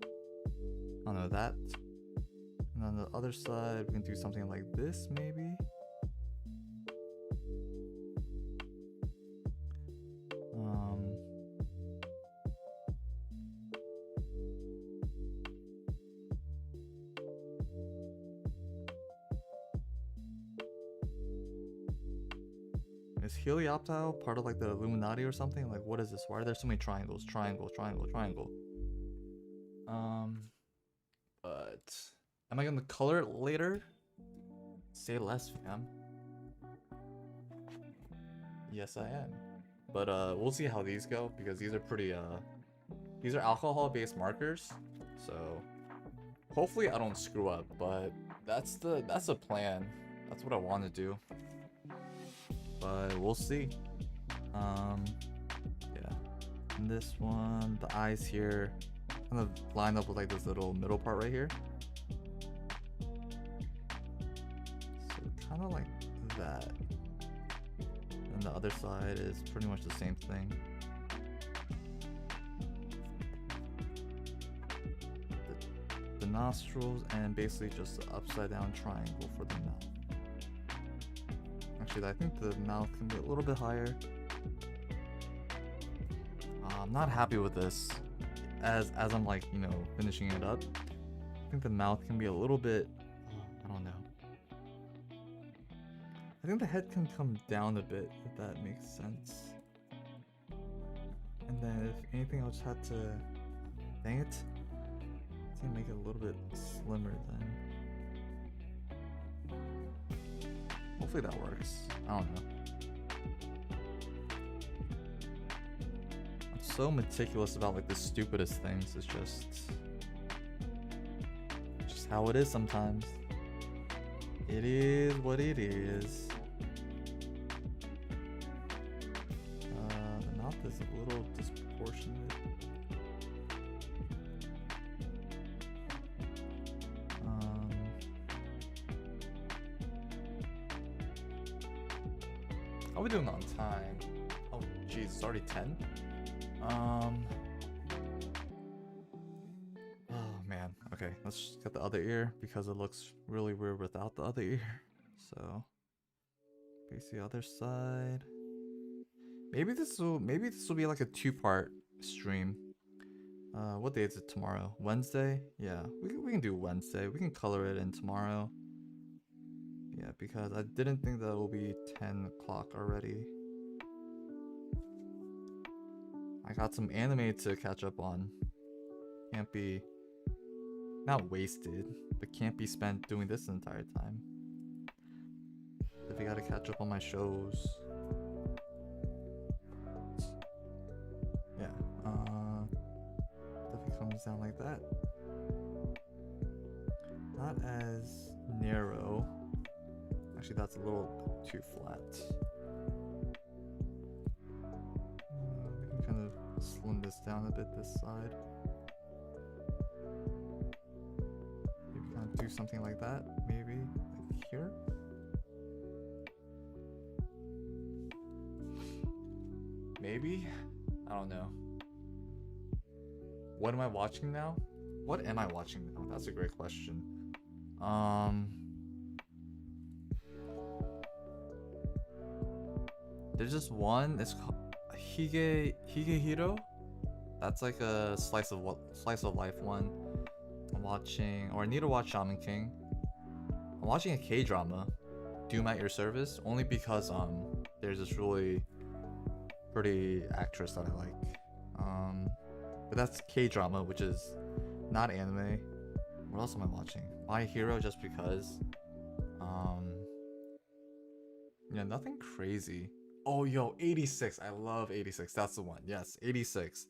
I don't know, that. And on the other side, we can do something like this, maybe. Is Helioptile part of like the Illuminati or something? Like, what is this? Why are there so many triangles? Triangle, triangle, triangle. But am I gonna color it later? Say less, fam. Yes, I am. But we'll see how these go because these are pretty these are alcohol-based markers. So hopefully I don't screw up, but that's the plan. That's what I want to do. But we'll see. Yeah. And this one, the eyes here, kind of line up with like this little middle part right here. So kind of like that. And the other side is pretty much the same thing. The nostrils and basically just the upside down triangle for the mouth. Actually, I think the mouth can be a little bit higher. I'm not happy with this as I'm like, you know, finishing it up. I think the mouth can be a little bit, I don't know. I think the head can come down a bit, if that makes sense. And then if anything, I'll just have to, dang it. It's gonna make it a little bit slimmer then. Hopefully that works. I don't know. I'm so meticulous about like the stupidest things. It's just how it is sometimes. It is what it is. The mouth is a little disproportionate. How are we doing on time? Oh jeez, it's already 10? Oh man, okay, let's just get the other ear because it looks really weird without the other ear. So face the other side. Maybe this will be like a 2-part stream. What day is it tomorrow? Wednesday? Yeah, we can do Wednesday. We can color it in tomorrow. Yeah, because I didn't think that it will be 10 o'clock already. I got some anime to catch up on. Can't be... Not wasted, but can't be spent doing this the entire time. If I gotta catch up on my shows. Yeah, if it comes down like that. Not as narrow. Actually, that's a little bit too flat. We can kind of slim this down a bit this side. Maybe kind of do something like that. Maybe like here. Maybe? I don't know. What am I watching now? What am I watching now? That's a great question. There's just one. It's called Higehiro. That's like a slice of life one. I'm watching, or I need to watch Shaman King. I'm watching a K-drama, Doom at Your Service, only because there's this really pretty actress that I like. But that's K-drama, which is not anime. What else am I watching? My Hero, just because. Yeah, nothing crazy. Oh, yo, 86. I love 86. That's the one. Yes, 86.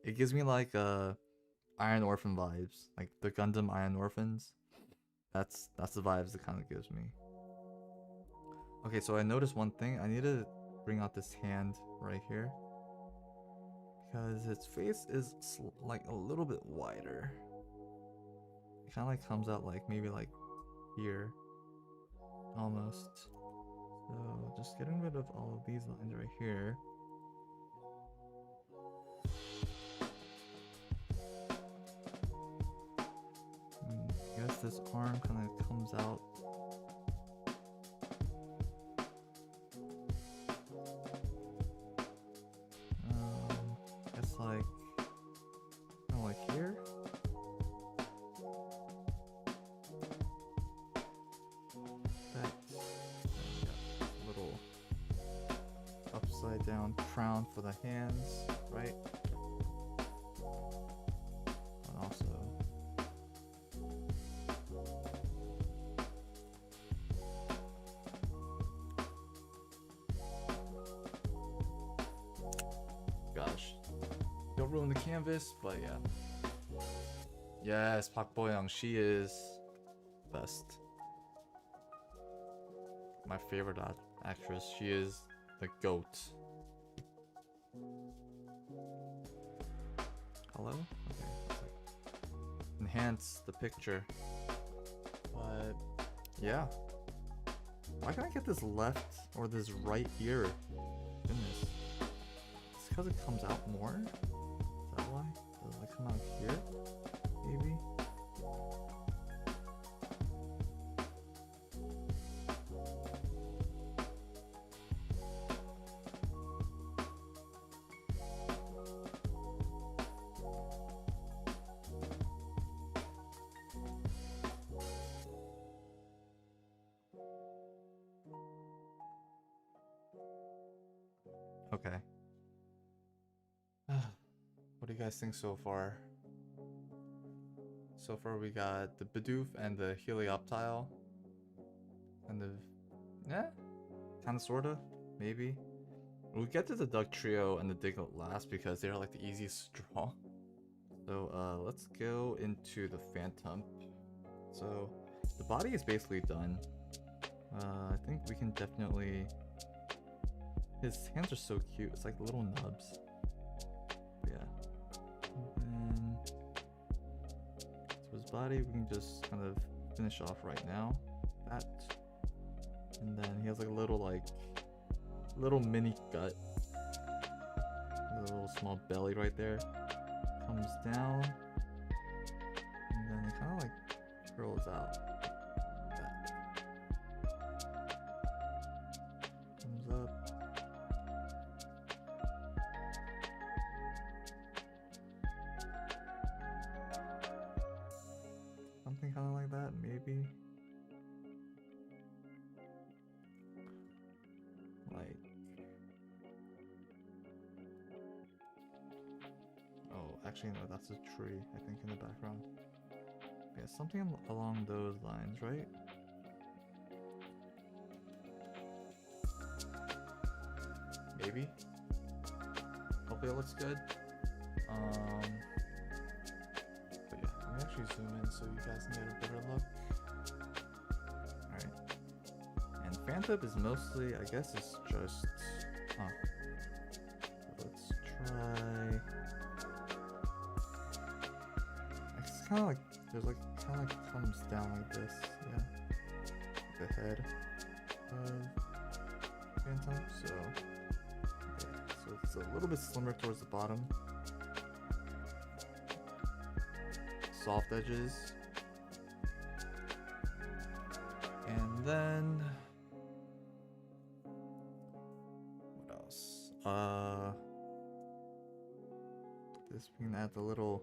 It gives me like Iron Orphan vibes, like the Gundam Iron Orphans. That's the vibes it kind of gives me. Okay, so I noticed one thing. I need to bring out this hand right here because its face is like a little bit wider. It kind of like comes out like maybe like here, almost. So just getting rid of all of these lines right here. I guess this arm kind of comes out. It's like kind of like here. Upside down crown for the hands, right? And also gosh, don't ruin the canvas, but yeah. Yes, Park Bo-young, she is best. My favorite actress. She is the GOAT. Hello? Okay. Enhance the picture. But yeah. Why can't I get this left or this right ear? Goodness. It's because it comes out more? Is that why? Does it come out here? Maybe? Okay. What do you guys think so far? So far we got the Bidoof and the Helioptile. And the... yeah? Kinda sorta? Maybe? We'll get to the Dugtrio and the Diglett last because they're like the easiest to draw. So let's go into the Phantump. So the body is basically done. I think we can definitely... His hands are so cute. It's like little nubs. But yeah. And then so his body we can just kind of finish off right now. That. And then he has like a little mini gut. A little small belly right there. Comes down. And then it kind of like curls out. Comes up. Actually, no, that's a tree, I think, in the background. Yeah, something along those lines, right? Maybe. Hopefully it looks good. But yeah, let me actually zoom in so you guys can get a better look. Alright. And Phantump is mostly, I guess it's just... Huh. So let's try... It's kind of like, there's like, kind of like comes down like this, yeah. Like the head of Phantump, so... Yeah, so it's a little bit slimmer towards the bottom. Soft edges. And then... What else? This, we can add the little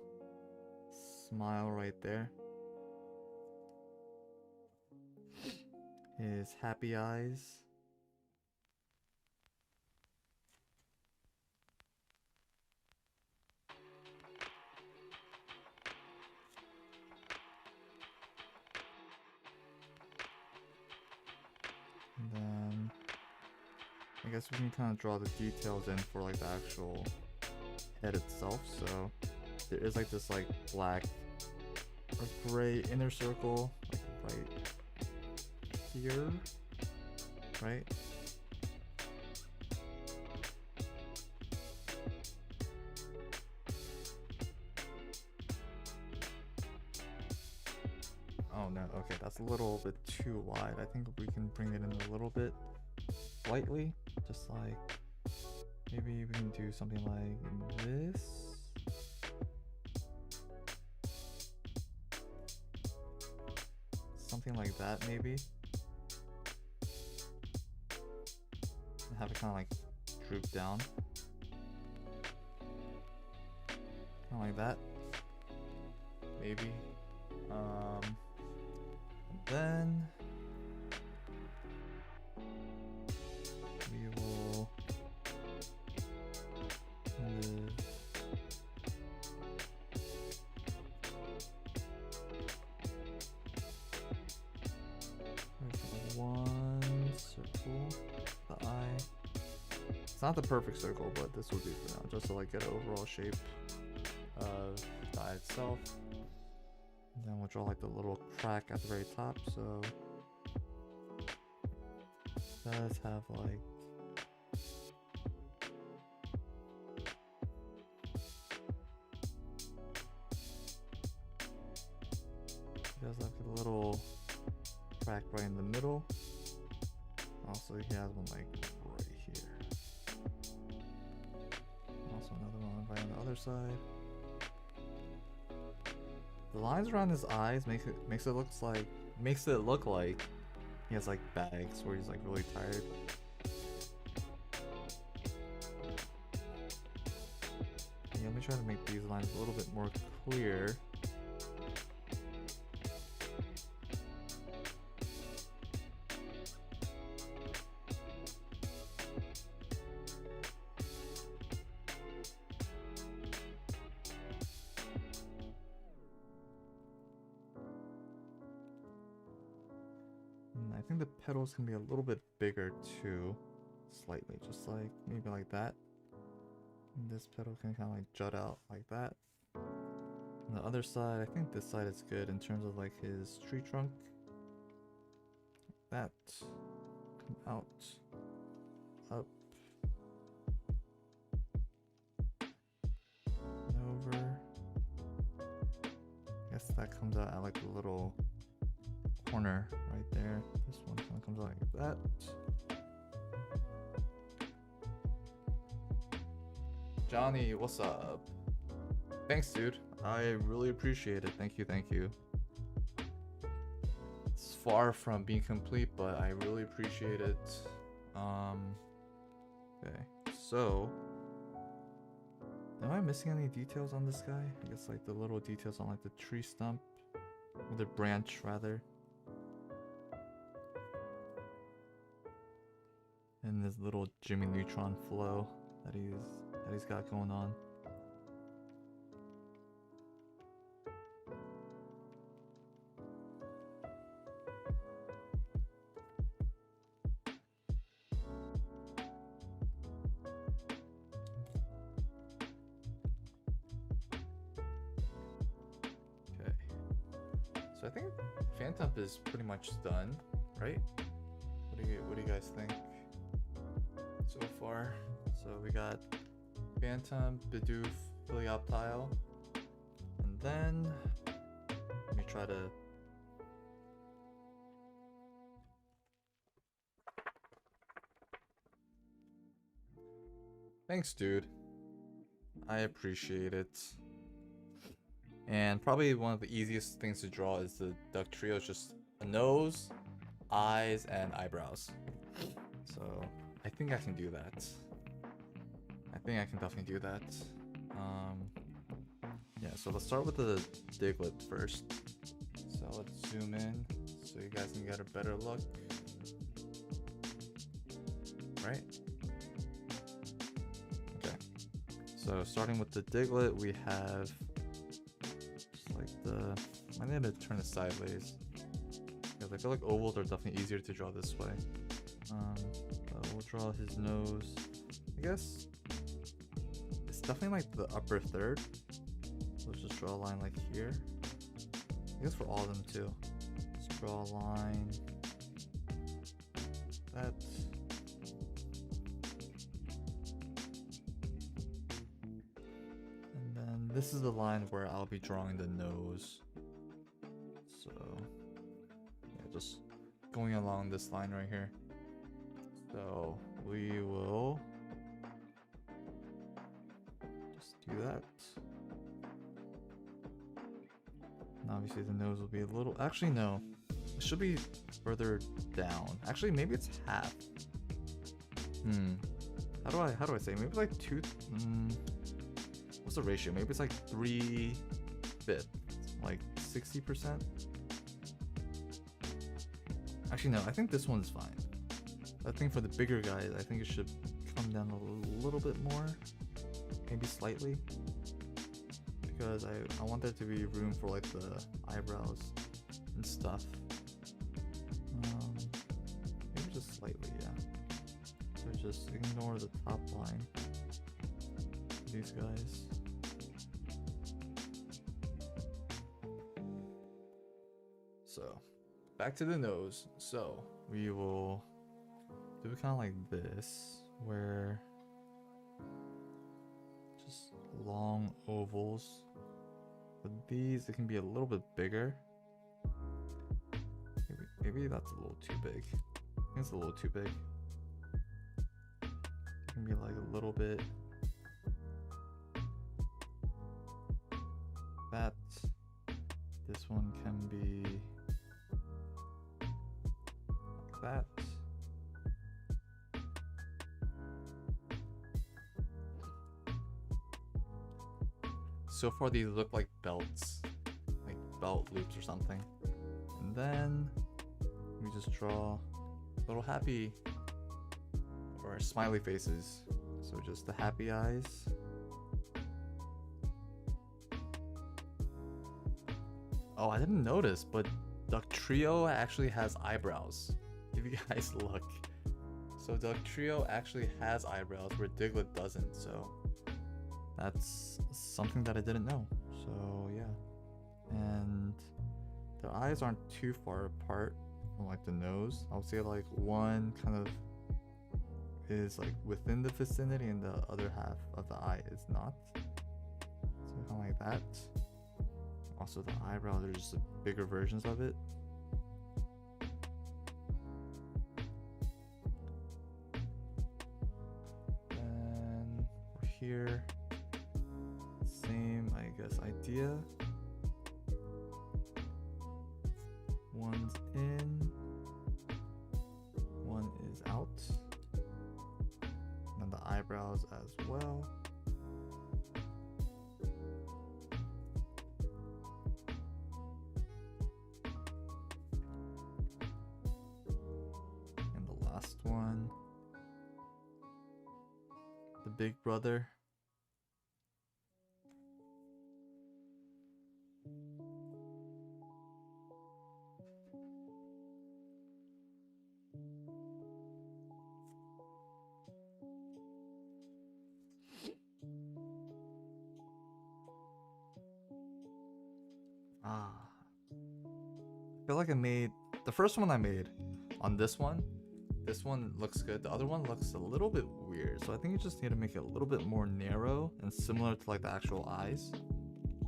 smile right there. His happy eyes. And then I guess we can kind of draw the details in for like the actual head itself. So there is like this like black or gray inner circle like right here, right? Oh no, okay, that's a little bit too wide. I think we can bring it in a little bit slightly, just like maybe we can do something like this. Something like that maybe. And have it kind of like droop down. Kind of like that. Maybe. Then we will live one circle, the eye. It's not the perfect circle, but this will do for now, just to like get an overall shape of the eye itself. And then we'll draw like the little crack at the very top, so it does have like a little crack right in the middle. Also he has one like right here. Also another one right on the other side. The lines around his eyes makes it look like he has like bags where he's like really tired. Okay, let me try to make these lines a little bit more clear. I think the petals can be a little bit bigger too, slightly, just like maybe like that. And this petal can kind of like jut out like that. On the other side, I think this side is good in terms of like his tree trunk. That come out, up, and over. I guess that comes out at like a little corner right there. This one kind of comes out like that. Johnny, what's up? Thanks, dude. I really appreciate it. Thank you, thank you. It's far from being complete, but I really appreciate it. Okay, so am I missing any details on this guy? I guess like the little details on like the tree stump, or the branch rather. And this little Jimmy Neutron flow that he's got going on. So I think Phantump is pretty much done, right? What do you guys think so far? So we got Phantump, Bidoof, Helioptile, and then let me try to. Thanks, dude. I appreciate it. And probably one of the easiest things to draw is the Dugtrio. It's just a nose, eyes, and eyebrows. So I think I can do that. I think I can definitely do that. Yeah, so let's start with the Diglett first. So let's zoom in so you guys can get a better look. Right? Okay. So starting with the Diglett, we have just like the... I need to turn it sideways. Because I feel like ovals are definitely easier to draw this way. We'll draw his nose. I guess it's definitely like the upper third. Let's just draw a line like here. I guess for all of them too. Let's draw a line. That. And then this is the line where I'll be drawing the nose. So yeah, just going along this line right here. So we will just do that. And obviously the nose will be a little, actually no, it should be further down. Actually maybe it's half. How do I say? Maybe like two, what's the ratio? Maybe it's like 3/5, like 60%. Actually no, I think this one's fine. I think for the bigger guys, I think it should come down a little bit more, maybe slightly, because I want there to be room for like the eyebrows and stuff. Maybe just slightly, yeah. So just ignore the top line. These guys. So back to the nose. So we will do it kind of like this, where just long ovals. With these, it can be a little bit bigger. Maybe that's a little too big. I think it's a little too big. It can be like a little bit. That. This one can be like that. So far these look like belts, like belt loops or something. And then we just draw little happy or smiley faces. So just the happy eyes. Oh, I didn't notice, but Dugtrio actually has eyebrows. If you guys look. So Dugtrio actually has eyebrows where Diglett doesn't, so that's something that I didn't know. So yeah. And the eyes aren't too far apart from like the nose. I would say like one kind of is like within the vicinity and the other half of the eye is not. So kind of like that. Also the eyebrows are just bigger versions of it. And here, same I guess idea. One's in, one is out. And then the eyebrows as well. And the last one, the big brother. Ah, feel like I made the first one I made on this one. This one looks good. The other one looks a little bit weird. So I think you just need to make it a little bit more narrow and similar to like the actual eyes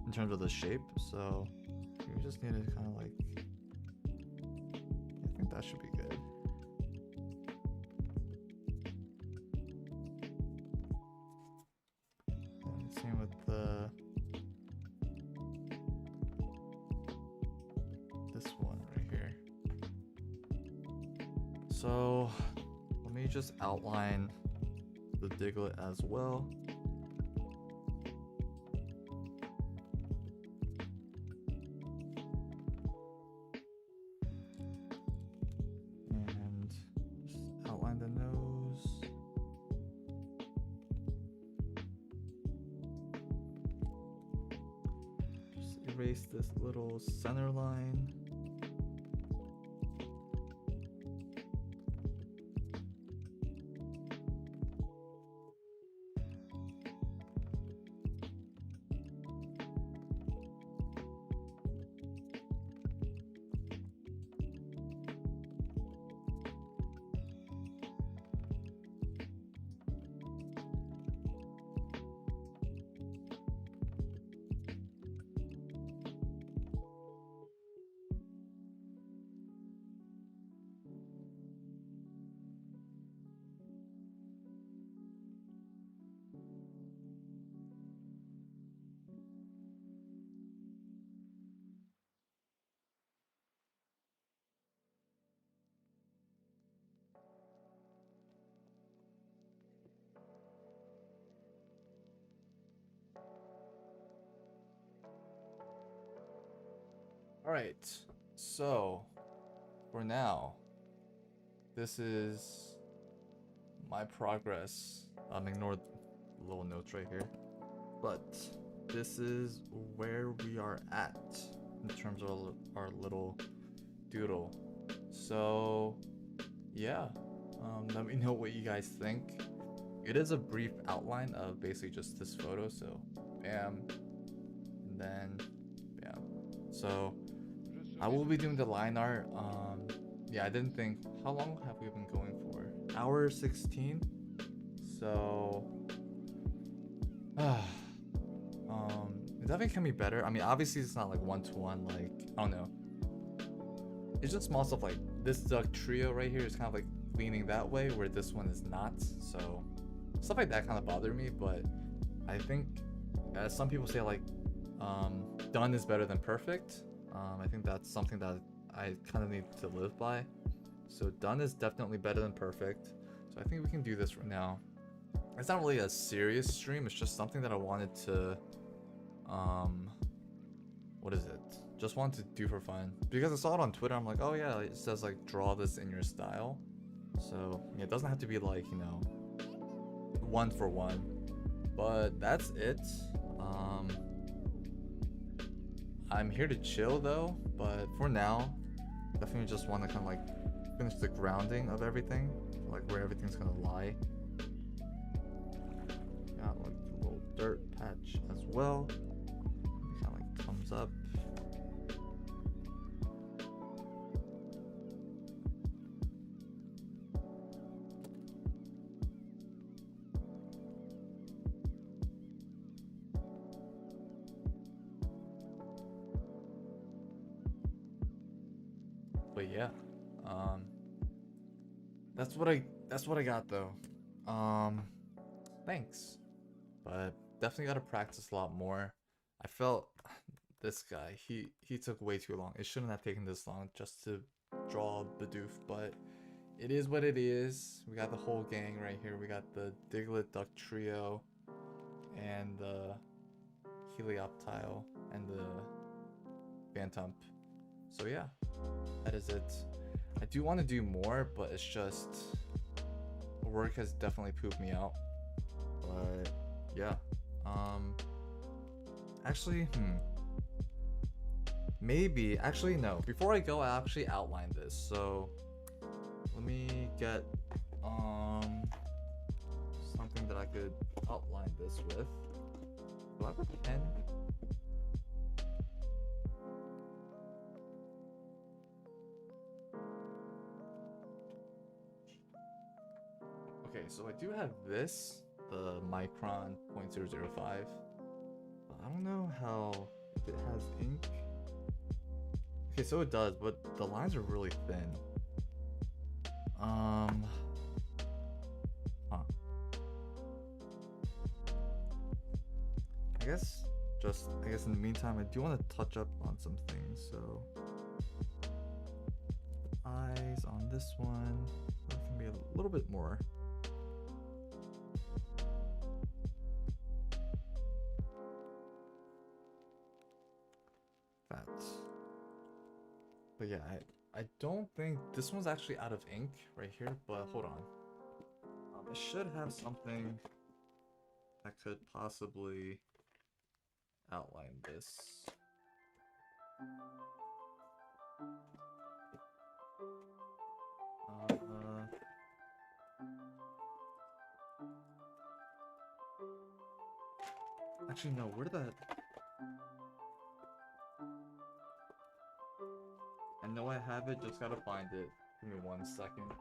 in terms of the shape. So you just need to kind of like, I think that should be good. And same with the this one right here. So let me just outline the Diglett as well. And just outline the nose. Just erase this little center line. Alright, so for now, this is my progress. Ignore the little notes right here. But this is where we are at in terms of our little doodle. So yeah, let me know what you guys think. It is a brief outline of basically just this photo, so bam, and then bam. So I will be doing the line art. Yeah, I didn't think. How long have we been going for? Hour 16. So, it definitely can be better. I mean, obviously it's not like one-to-one. Like, I don't know. It's just small stuff like this Dugtrio right here is kind of like leaning that way, where this one is not. So stuff like that kind of bother me. But I think, as some people say, like, done is better than perfect. I think that's something that I kind of need to live by. So done is definitely better than perfect. So I think we can do this right now. It's not really a serious stream. It's just something that I wanted to, what is it? Just wanted to do for fun. Because I saw it on Twitter. I'm like, oh yeah, it says like draw this in your style. So yeah, it doesn't have to be like, you know, one for one. But that's it. I'm here to chill though, but for now, definitely just want to kind of like finish the grounding of everything, like where everything's gonna lie. Got like a little dirt patch as well. Kind of like comes up. But yeah, that's what I got though. Thanks, but definitely got to practice a lot more. I felt this guy, he took way too long. It shouldn't have taken this long just to draw Bidoof, but it is what it is. We got the whole gang right here. We got the Diglett Dugtrio and the Helioptile and the Phantump. So yeah, that is it. I do want to do more, but it's just work has definitely pooped me out. But yeah, actually, maybe actually no. Before I go, I actually outlined this. So let me get something that I could outline this with. Do I have a pen? so I do have this, the Micron .005. But I don't know how if it has ink. Okay, so it does, but the lines are really thin. Huh. I guess in the meantime, I do want to touch up on some things. So eyes on this one, that can be a little bit more. That. But yeah, I don't think this one's actually out of ink right here, but hold on. I should have something that could possibly outline this. Actually, no, where did that... I know I have it, just gotta find it. Give me 1 second.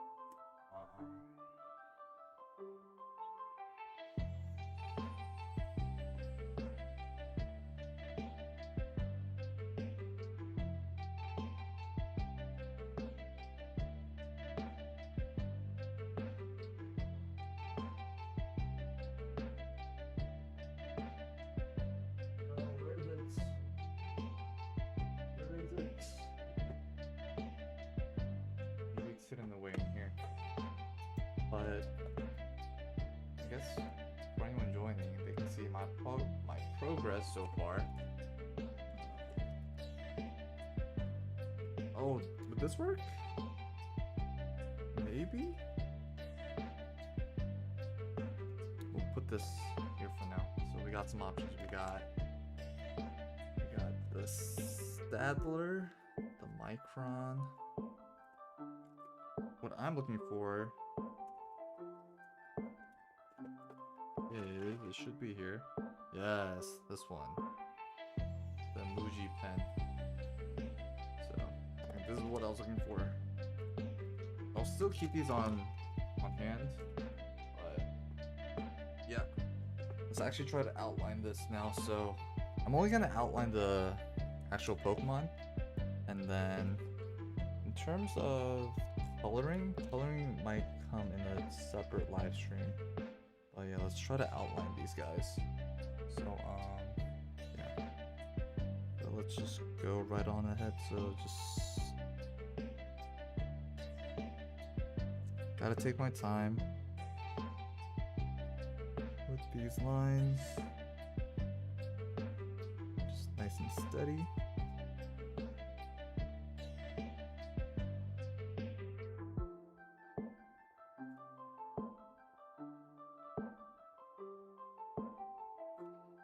Sit in the way in here, but I guess for anyone joining, they can see my progress so far. Oh, would this work? Maybe? We'll put this here for now. So we got some options. We got the Stadler, the Micron. What I'm looking for is, it should be here. Yes, this one. The Muji pen. So, I think this is what I was looking for. I'll still keep these on hand, but yeah. Let's actually try to outline this now. So, I'm only gonna outline the actual Pokemon, and then in terms of coloring might come in a separate live stream. But yeah, let's try to outline these guys. So yeah. So let's just go right on ahead. So just gotta take my time with these lines. Just nice and steady.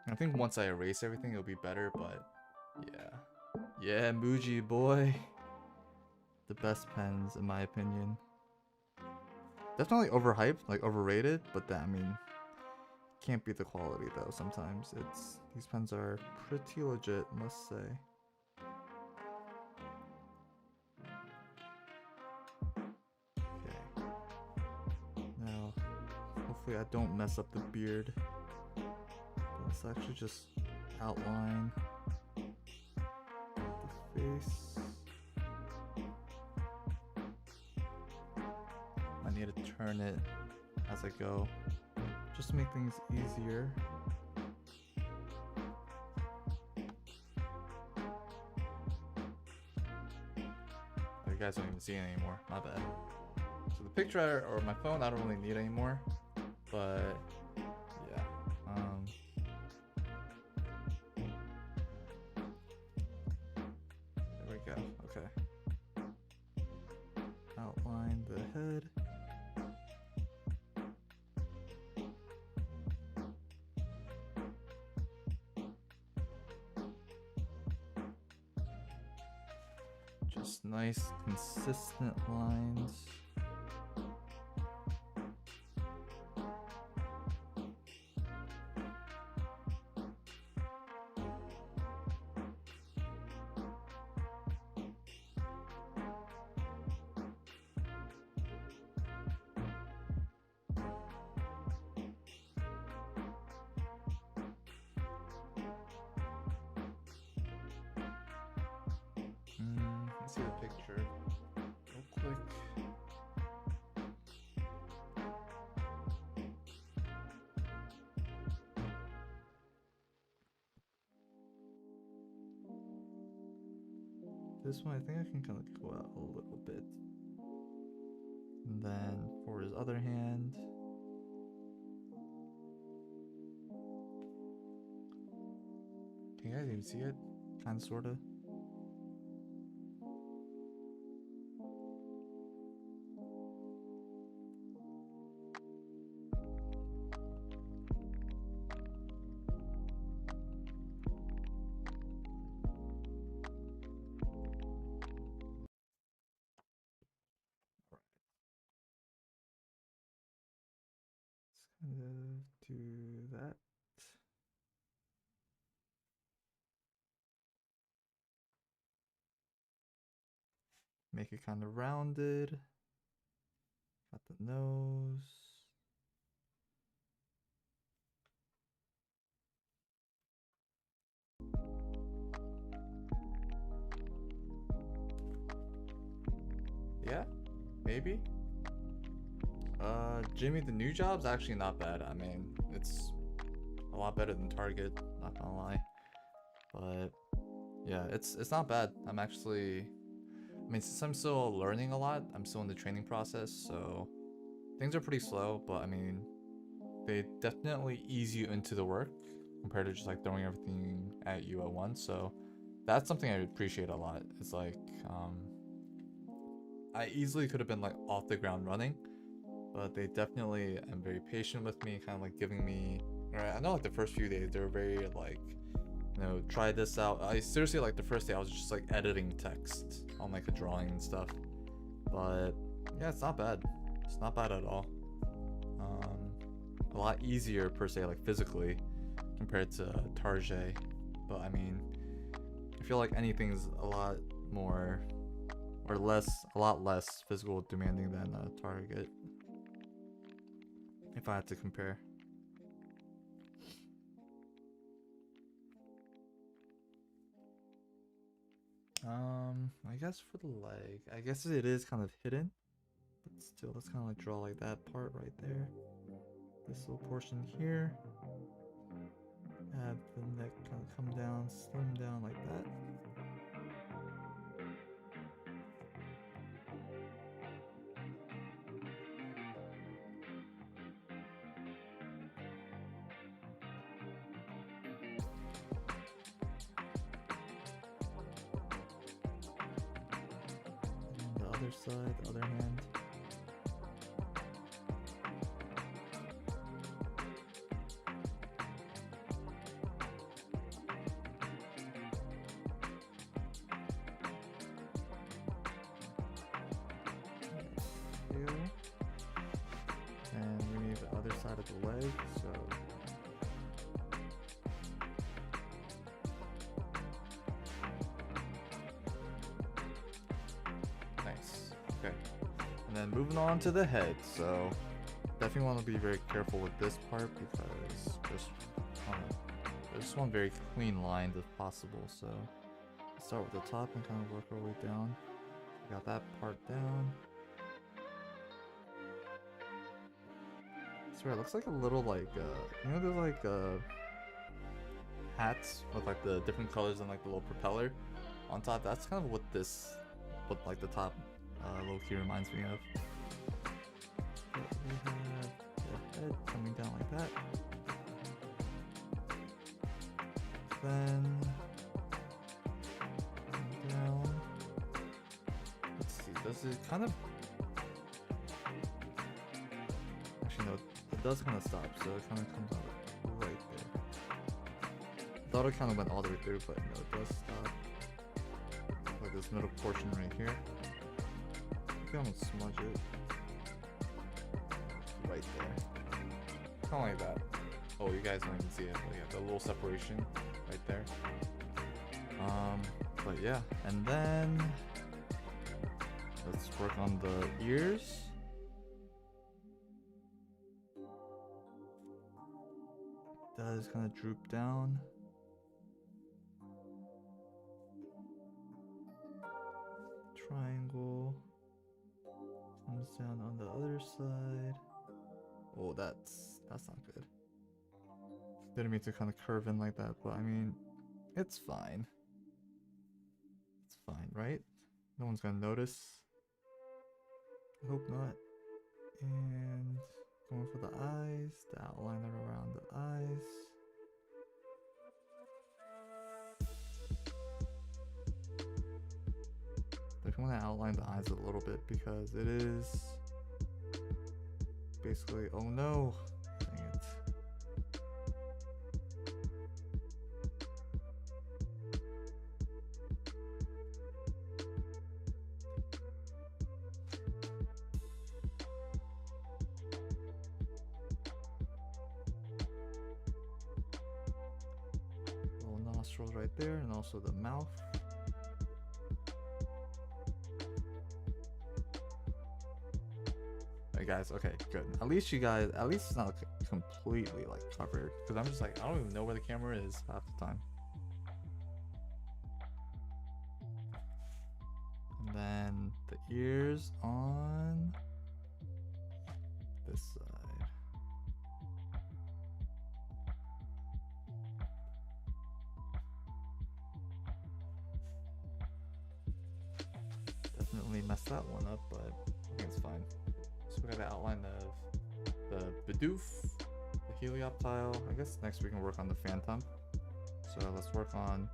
I think once I erase everything, it'll be better, but yeah. Yeah, Muji boy. The best pens, in my opinion. Definitely overhyped, like overrated, but that, I mean, can't beat the quality though sometimes. These pens are pretty legit, must say. Okay. Now, hopefully I don't mess up the beard. Let's actually just outline the face. I need to turn it as I go, just to make things easier. Oh, you guys don't even see it anymore, my bad. So the picture or my phone I don't really need anymore, but yeah. There we go. Okay. Outline the head. Just nice, consistent lines. Let's see the picture real quick. This one, I think I can kind of go out a little bit. And then for his other hand, can you guys even see it? Kind of, sort of. Let's kind of do that. Make it kind of rounded. Got the nose. Yeah, maybe. Jimmy, the new job's actually not bad. I mean, it's a lot better than Target, not gonna lie. But yeah, it's not bad. I'm actually, I mean, since I'm still learning a lot, I'm still in the training process, so things are pretty slow, but I mean, they definitely ease you into the work compared to just like throwing everything at you at once. So that's something I appreciate a lot. It's like, I easily could have been like off the ground running, but they definitely am very patient with me, kind of like giving me, right, I know like the first few days they were very like, you know, try this out. I seriously, like the first day I was just like editing text on like a drawing and stuff, but yeah, it's not bad. It's not bad at all. A lot easier per se, like physically, compared to Target, but I mean, I feel like anything's a lot more or less, a lot less physical demanding than Target, if I had to compare. I guess for the leg, I guess it is kind of hidden, but still, let's kind of like draw like that part right there. This little portion here. Have the neck kind of come down, slim down like that. And the other side, the other hand. And we need the other side of the leg, so nice. Okay. And then moving on to the head, so definitely want to be very careful with this part because I just want very clean lines if possible. So let's start with the top and kind of work our way down. We got that part down. I swear, it looks like a little like you know, there's like hats with like the different colors and like the little propeller on top. That's kind of what this, what like the top low key reminds me of. So we have the head coming down like that. Then down. Let's see, does it kind of, actually no, it does kind of stop, so it kind of comes out right there. I thought it kind of went all the way through, but no, it does stop. Like this middle portion right here. Maybe I'm gonna smudge it right there, kind of like that. Oh, you guys don't even see it, but yeah, the little separation right there. But yeah, and then let's work on the ears. Does kind of droop down. triangle. Comes down on the other side. Oh, that's not good. Didn't mean to kind of curve in like that, but I mean, it's fine. It's fine, right? No one's gonna notice. I hope not. And going for the eyes, the outliner around the eyes. Definitely want to outline the eyes a little bit because it is basically, oh no, dang it. Little nostrils right there, and also the mouth. Alright guys, okay, good. At least you guys, at least it's not completely like covered, because I'm just like, I don't even know where the camera is half the time. And then the ears on this side. Definitely messed that one up, but I think it's fine. So we got the outline of the Bidoof, the Helioptile. I guess next we can work on the Phantump. So let's work on.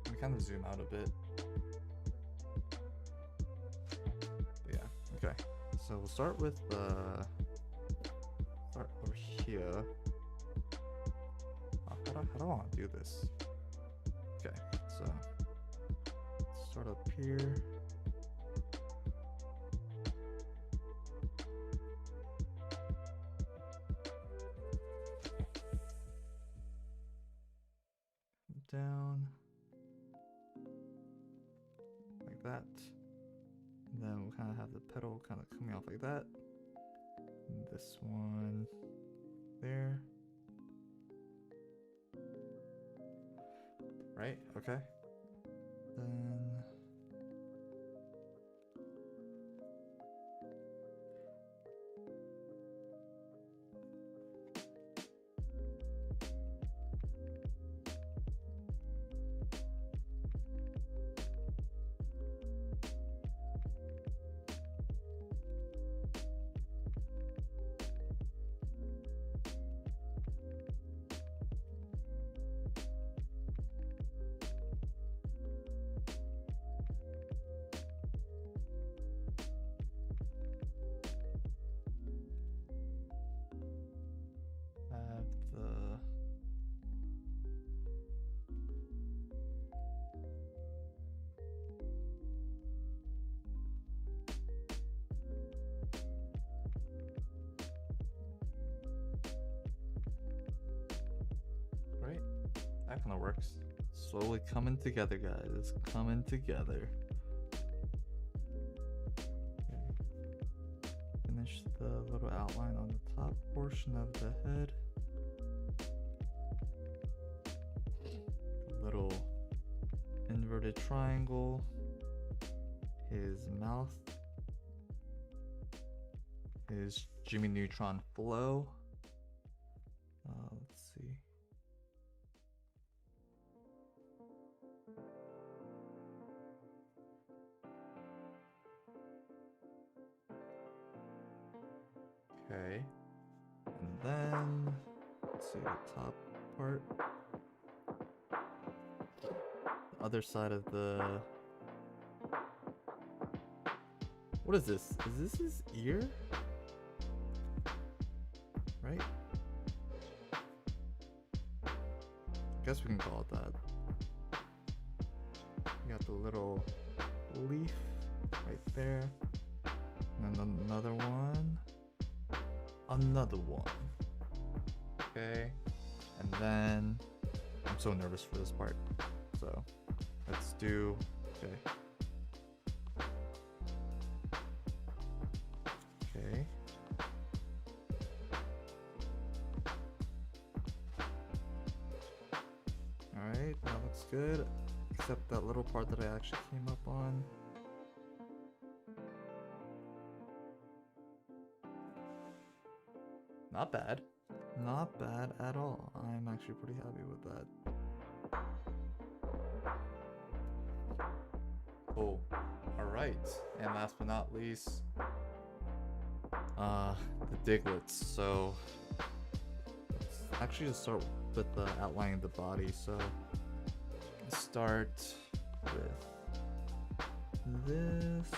We kind of zoom out a bit. But yeah. Okay. So we'll start with start over here. How do I want to do this? Okay. So. Start up here. Down. Like that. And then we'll kind of have the petal kind of coming off like that. And this one there. Right? Okay. Then that kind of works. Slowly coming together, guys. It's coming together. Okay. Finish the little outline on the top portion of the head. A little inverted triangle. His mouth. His Jimmy Neutron flow. Let's see. Okay, and then let's see the top part. The other side of the. What is this? Is this his ear? Right? I guess we can call it that. You got the little leaf right there, and then another one. Another one. Okay, and then I'm so nervous for this part, so let's do. Okay. Okay. All looks good, except that little part that I actually came up on. Not bad. Not bad at all. I'm actually pretty happy with that. Cool. Alright. And last but not least, the Diglets. So let's actually just start with the outlining of the body. So let's start with this.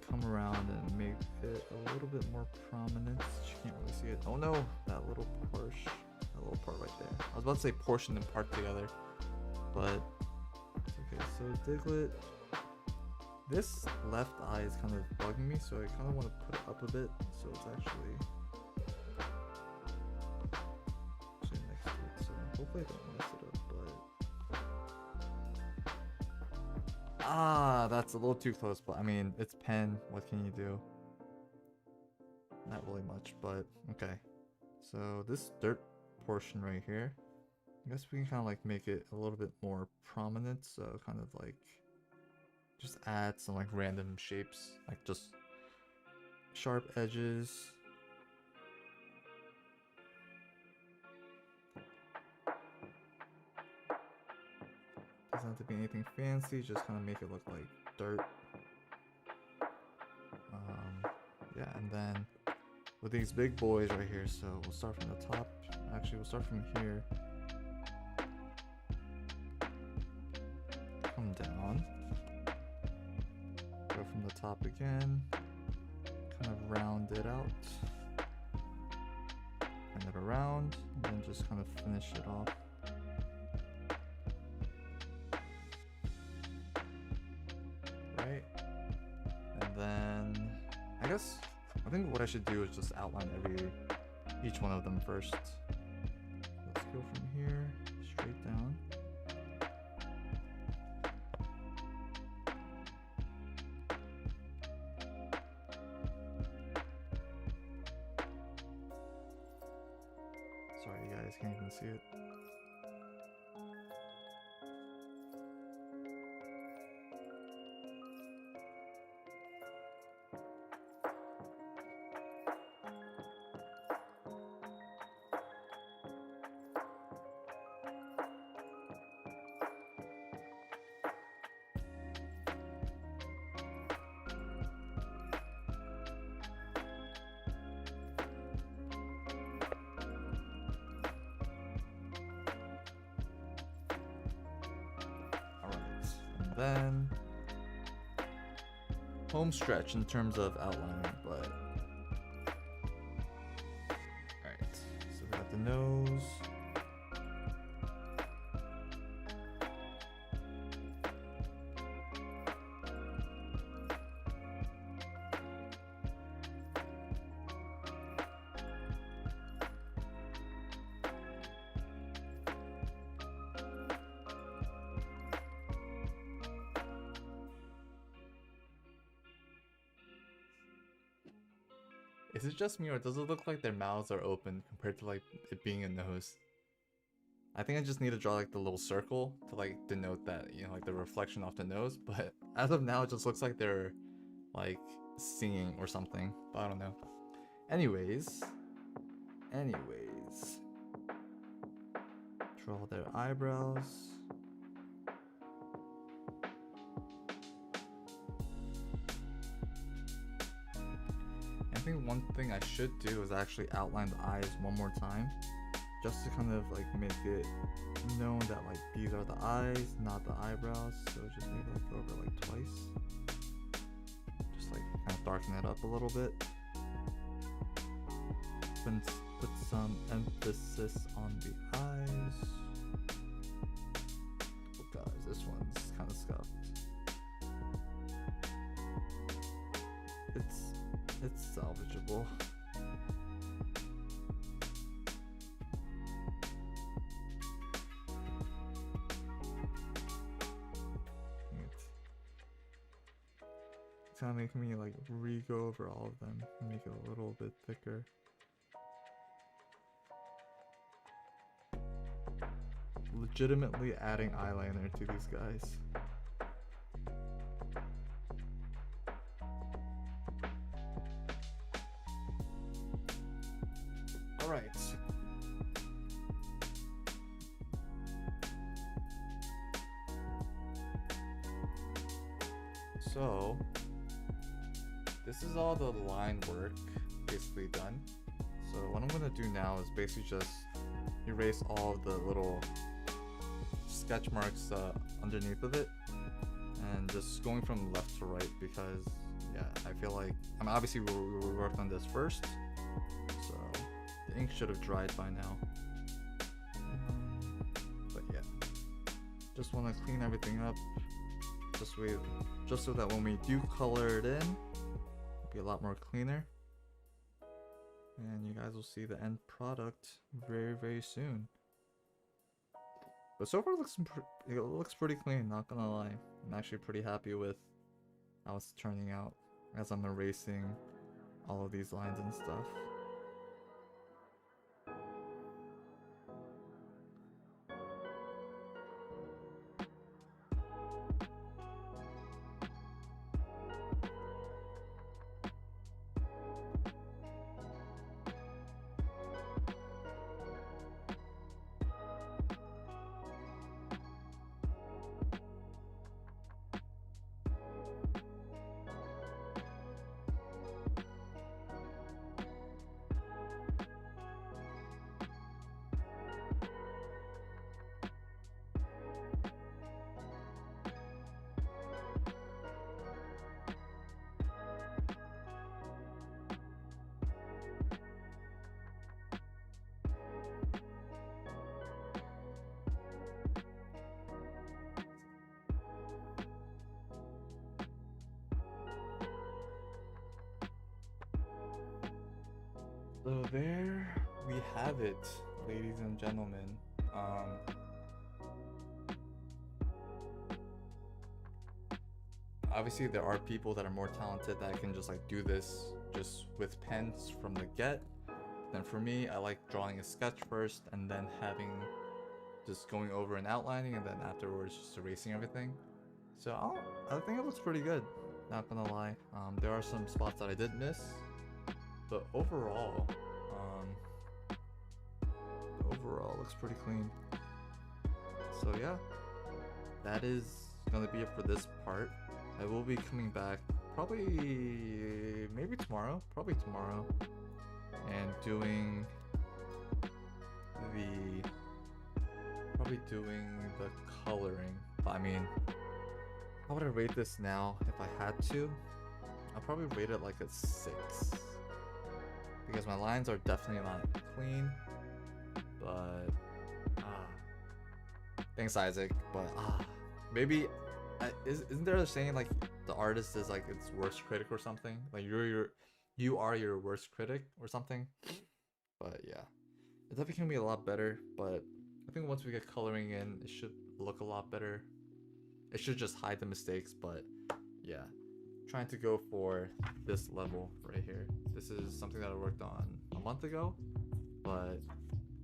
Come around and make it a little bit more prominent. You can't really see it. Oh no, that little part right there. I was about to say portion and part together, but okay. So Diglett, this left eye is kind of bugging me, so I kind of want to put it up a bit, so it's actually next to it. So hopefully I don't mess it up, but that's a little too close, but I mean, it's pen. What can you do? Not really much, but okay. So this dirt portion right here, I guess we can kind of like make it a little bit more prominent. So kind of like just add some like random shapes, like just sharp edges. Doesn't have to be anything fancy, just kind of make it look like dirt. Yeah, and then with these big boys right here, so we'll start from the top. Actually, we'll start from here. Come down. Go from the top again. Kind of round it out. Turn it around, and then just kind of finish it off. Right? And then I guess I think what I should do is just outline each one of them first. Let's go from here straight down. Sorry, you guys can't even see it. Then home stretch in terms of outlining, but alright, so we got the nose. Is it just me, or does it look like their mouths are open compared to like it being a nose? I think I just need to draw like the little circle to like denote that, you know, like the reflection off the nose, but as of now it just looks like they're like singing or something, but I don't know. Anyways, draw their eyebrows. I think one thing I should do is actually outline the eyes one more time, just to kind of like make it known that like these are the eyes, not the eyebrows. So just maybe like go over like twice, just like kind of darken it up a little bit, put some emphasis on the eyes. Oh guys, this one's kind of scuffed. It's salvageable. It's kind of making me like re-go over all of them and make it a little bit thicker. legitimately adding eyeliner to these guys. Alright. So, this is all the line work basically done. So what I'm gonna do now is basically just erase all of the little sketch marks underneath of it, and just going from left to right, because yeah, I feel like, I mean, obviously we worked on this first, so the ink should have dried by now. But yeah, just want to clean everything up, just so that when we do color it in, it'll be a lot more cleaner. And you guys will see the end product very, very soon. But so far it looks pretty clean, not gonna lie. I'm actually pretty happy with how it's turning out as I'm erasing all of these lines and stuff. So there we have it, ladies and gentlemen. Obviously there are people that are more talented that can just like do this just with pens from the get. Then for me, I like drawing a sketch first and then just going over and outlining, and then afterwards just erasing everything. So I think it looks pretty good, not gonna lie. There are some spots that I did miss, but overall looks pretty clean. So yeah, that is gonna be it for this part. I will be coming back probably tomorrow, and doing the coloring. I mean, how would I rate this now if I had to? I'll probably rate it like a 6, because my lines are definitely not clean, but thanks Isaac, but maybe isn't there a saying like the artist is like its worst critic or something, like you are your worst critic or something? But yeah, it's definitely gonna be a lot better, but I think once we get coloring in, it should look a lot better. It should just hide the mistakes, but yeah, trying to go for this level right here. This is something that I worked on a month ago, but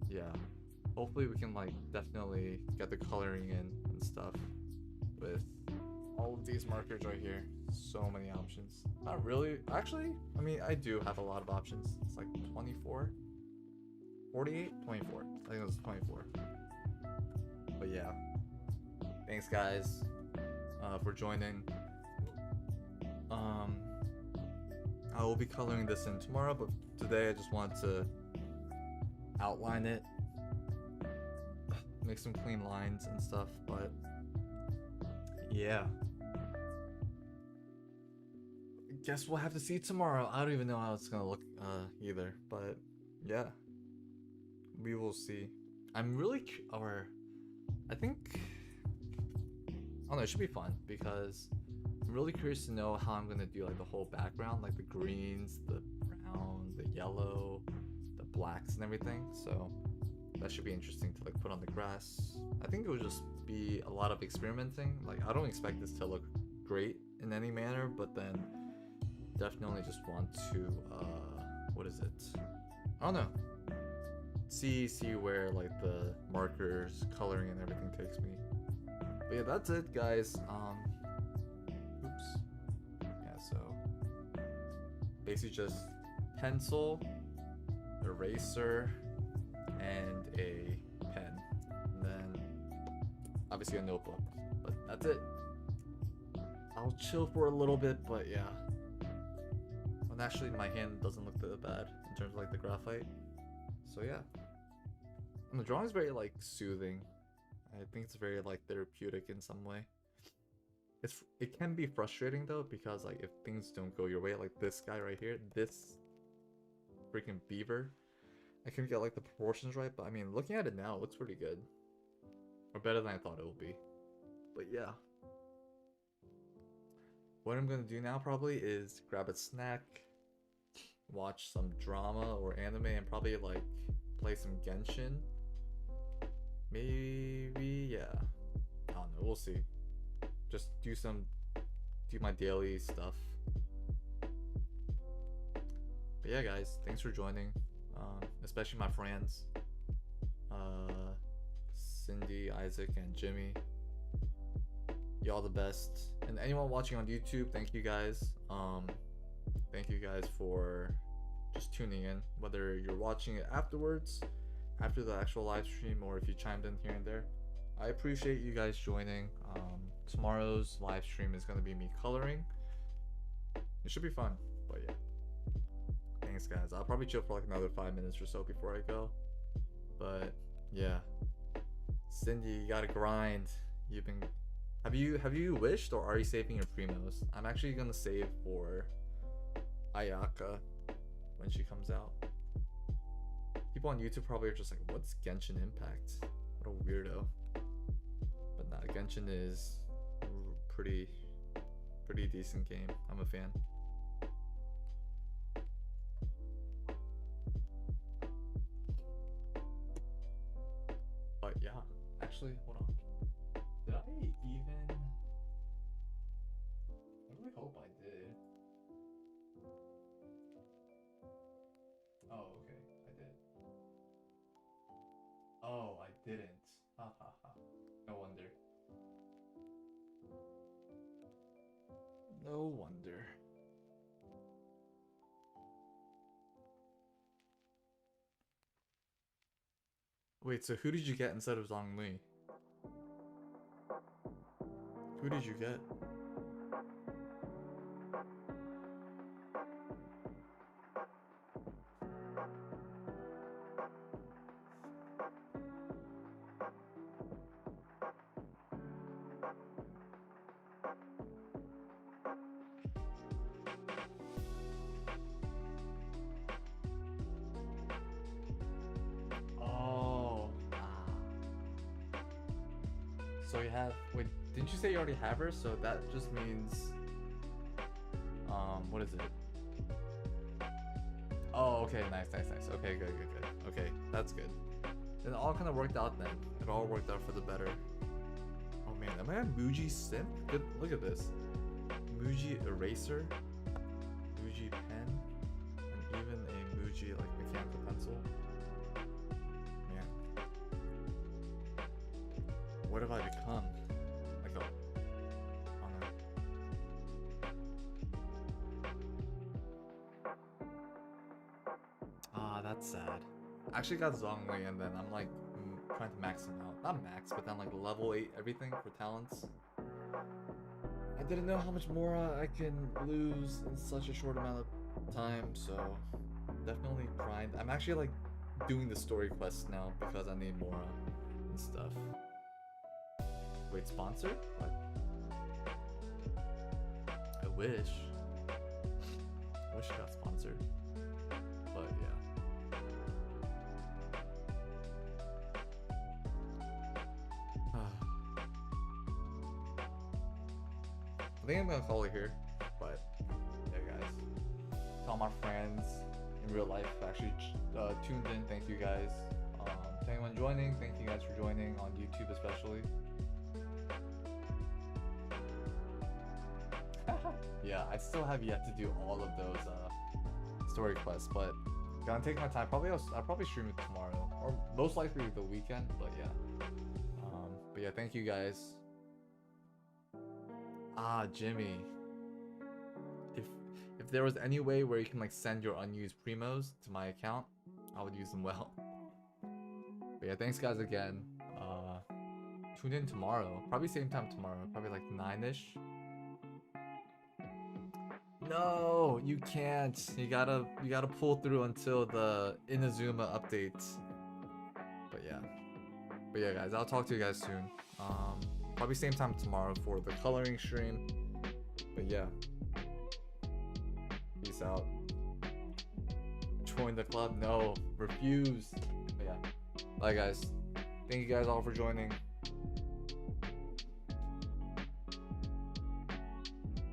yeah, hopefully we can like definitely get the coloring in and stuff with all of these markers right here. So many options. Not really, actually, I mean, I do have a lot of options. It's like 24, 48, 24. I think it was 24. But yeah, thanks guys for joining. I will be coloring this in tomorrow, but today I just want to outline it, make some clean lines and stuff. But yeah, guess we'll have to see tomorrow. I don't even know how it's gonna look either, but yeah, we will see. I'm really I think, I don't know, it should be fun, because I'm really curious to know how I'm gonna do like the whole background, like the greens, the brown, the yellow, the blacks and everything. So that should be interesting to like put on the grass. I think it would just be a lot of experimenting. Like, I don't expect this to look great in any manner, but then definitely just want to what is it? I don't know. see where like the markers, coloring, and everything takes me. But yeah, that's it, guys. Oops. Yeah, so basically just pencil, eraser, and a pen, and then obviously a notebook. But that's it. I'll chill for a little bit, but yeah. And actually, my hand doesn't look that bad in terms of like the graphite. So yeah. And the drawing is very like soothing. I think it's very like therapeutic in some way. It can be frustrating though, because like if things don't go your way, like this guy right here, this freaking beaver, I couldn't get like the proportions right, but I mean, looking at it now, it looks pretty good. Or better than I thought it would be. But yeah. What I'm gonna do now probably is grab a snack, watch some drama or anime, and probably like play some Genshin. Maybe, yeah. I don't know, we'll see. Just do my daily stuff. But yeah, guys, thanks for joining. Especially my friends, Cindy, Isaac, and Jimmy. Y'all the best. And anyone watching on YouTube, thank you guys. Thank you guys for just tuning in, whether you're watching it afterwards, after the actual live stream, or if you chimed in here and there. I appreciate you guys joining. Tomorrow's live stream is going to be me coloring. It should be fun, but yeah. Thanks, guys. I'll probably chill for like another 5 minutes or so before I go. But yeah, Cindy, you gotta grind. Have you wished, or are you saving your primos? I'm actually gonna save for Ayaka when she comes out. People on YouTube probably are just like, what's Genshin Impact? What a weirdo. But nah, Genshin is pretty decent game. I'm a fan. But yeah, actually, hold on. Did I even? I really hope I did. Oh, okay, I did. Oh, I didn't. Ha ha ha. No wonder. No wonder. Wait, so who did you get instead of Zhongli? Who did you get? Oh. So you have, wait, didn't you say you already have her? So that just means, what is it? Oh, okay, nice. Okay, good. Okay, that's good. Then it all kind of worked out then. It all worked out for the better. Oh man, am I a Muji simp? Good, look at this. Muji eraser, Muji pen, and even a Muji like mechanical pencil. Man, what have I become? Like a, I don't know. Ah, that's sad. I actually got Zhongli, and then I'm like trying to max him out. Not max, but then like level 8 everything for talents. I didn't know how much more I can lose in such a short amount of time, so definitely grind. I'm actually like doing the story quests now because I need Mora and stuff. Wait, sponsor? What? I wish. I wish I got sponsored. But yeah. I think I'm gonna call it here, but yeah, guys. To all my friends in real life actually tuned in, thank you guys. To anyone joining, thank you guys for joining on YouTube especially. Yeah, I still have yet to do all of those story quests, but Gonna take my time. I'll probably stream it tomorrow, or most likely the weekend. But yeah. But yeah, thank you guys. Jimmy. If there was any way where you can like send your unused primos to my account, I would use them well. But yeah, thanks guys again. Tune in tomorrow. Probably same time tomorrow. Probably like 9ish. No, you can't. You gotta pull through until the Inazuma updates. But yeah, guys, I'll talk to you guys soon. Probably same time tomorrow for the coloring stream. But yeah, peace out. Join the club? No, refuse. But yeah, bye guys. Thank you guys all for joining.